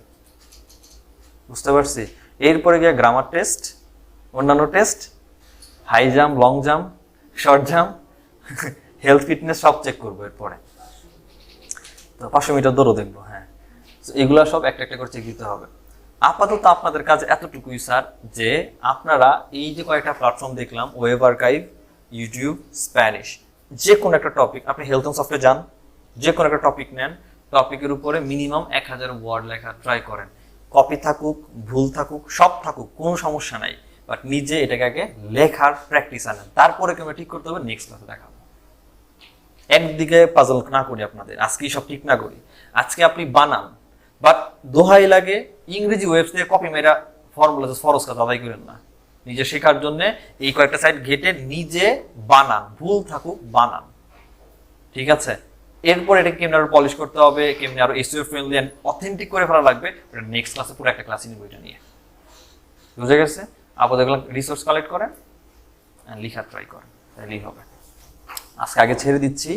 বুঝতে পারছি? এরপরে গিয়ে গ্রামার টেস্ট, অন্যান্য test, high jump, long jump, short jump, health fitness সব চেক করবো এরপরে। তো 500 মিটার দৌড়ও দেখবো। হ্যাঁ, এগুলা সব একটা একটা করে চেক দিতে হবে। আপাতত আপনাদের কাছে এতটুকুই স্যার, যে আপনারা এই যে কয়েকটা প্ল্যাটফর্ম দেখলাম, ওয়েব আর্কাইভ, ইউটিউব, স্প্যানিশ, যে কোনো একটা টপিক, আপনি হেলথ অ্যান্ড সফটওয়্যার যান, যে কোনো একটা টপিক নেন, টপিকের উপরে মিনিমাম 1000 ওয়ার্ড লেখা ট্রাই করেন। কপি থাকুক, ভুল থাকুক, সব থাকুক, কোনো সমস্যা নাই, বাট নিজে এটাকে আগে লেখার প্র্যাকটিস আনেন, তারপরে কেমন ঠিক করতে হবে নেক্সট ক্লাসে দেখাবো। একদিকে পাজল না করি আপনাদের, আজকেই সব ঠিক না করি। আজকে আপনি বানান, বাট দোহাই লাগে ইংরেজি ওয়েবসাইটে কপি মেরা ফর্মুলা ফরজ কাজ আদায় করেন না। নিজে শেখার জন্য এই কয়েকটা সাইট ঘেটে নিজে বানান, ভুল থাকুক বানান, ঠিক আছে? এরপর এটা কেমনি আরো পলিশ করতে হবে, কেমনি আরো এসইও ফ্রেন্ডলি এন্ড অথেন্টিক করে ফেলা লাগবে, নেক্সট ক্লাসে পুরো একটা ক্লাসই নিব এটা নিয়ে। বুঝে গেছে? আপাতত এগুলো রিসোর্স কালেক্ট করেন, লিখা ট্রাই করেন, তাহলেই হবে। আজকে আগে ছেড়ে দিচ্ছি।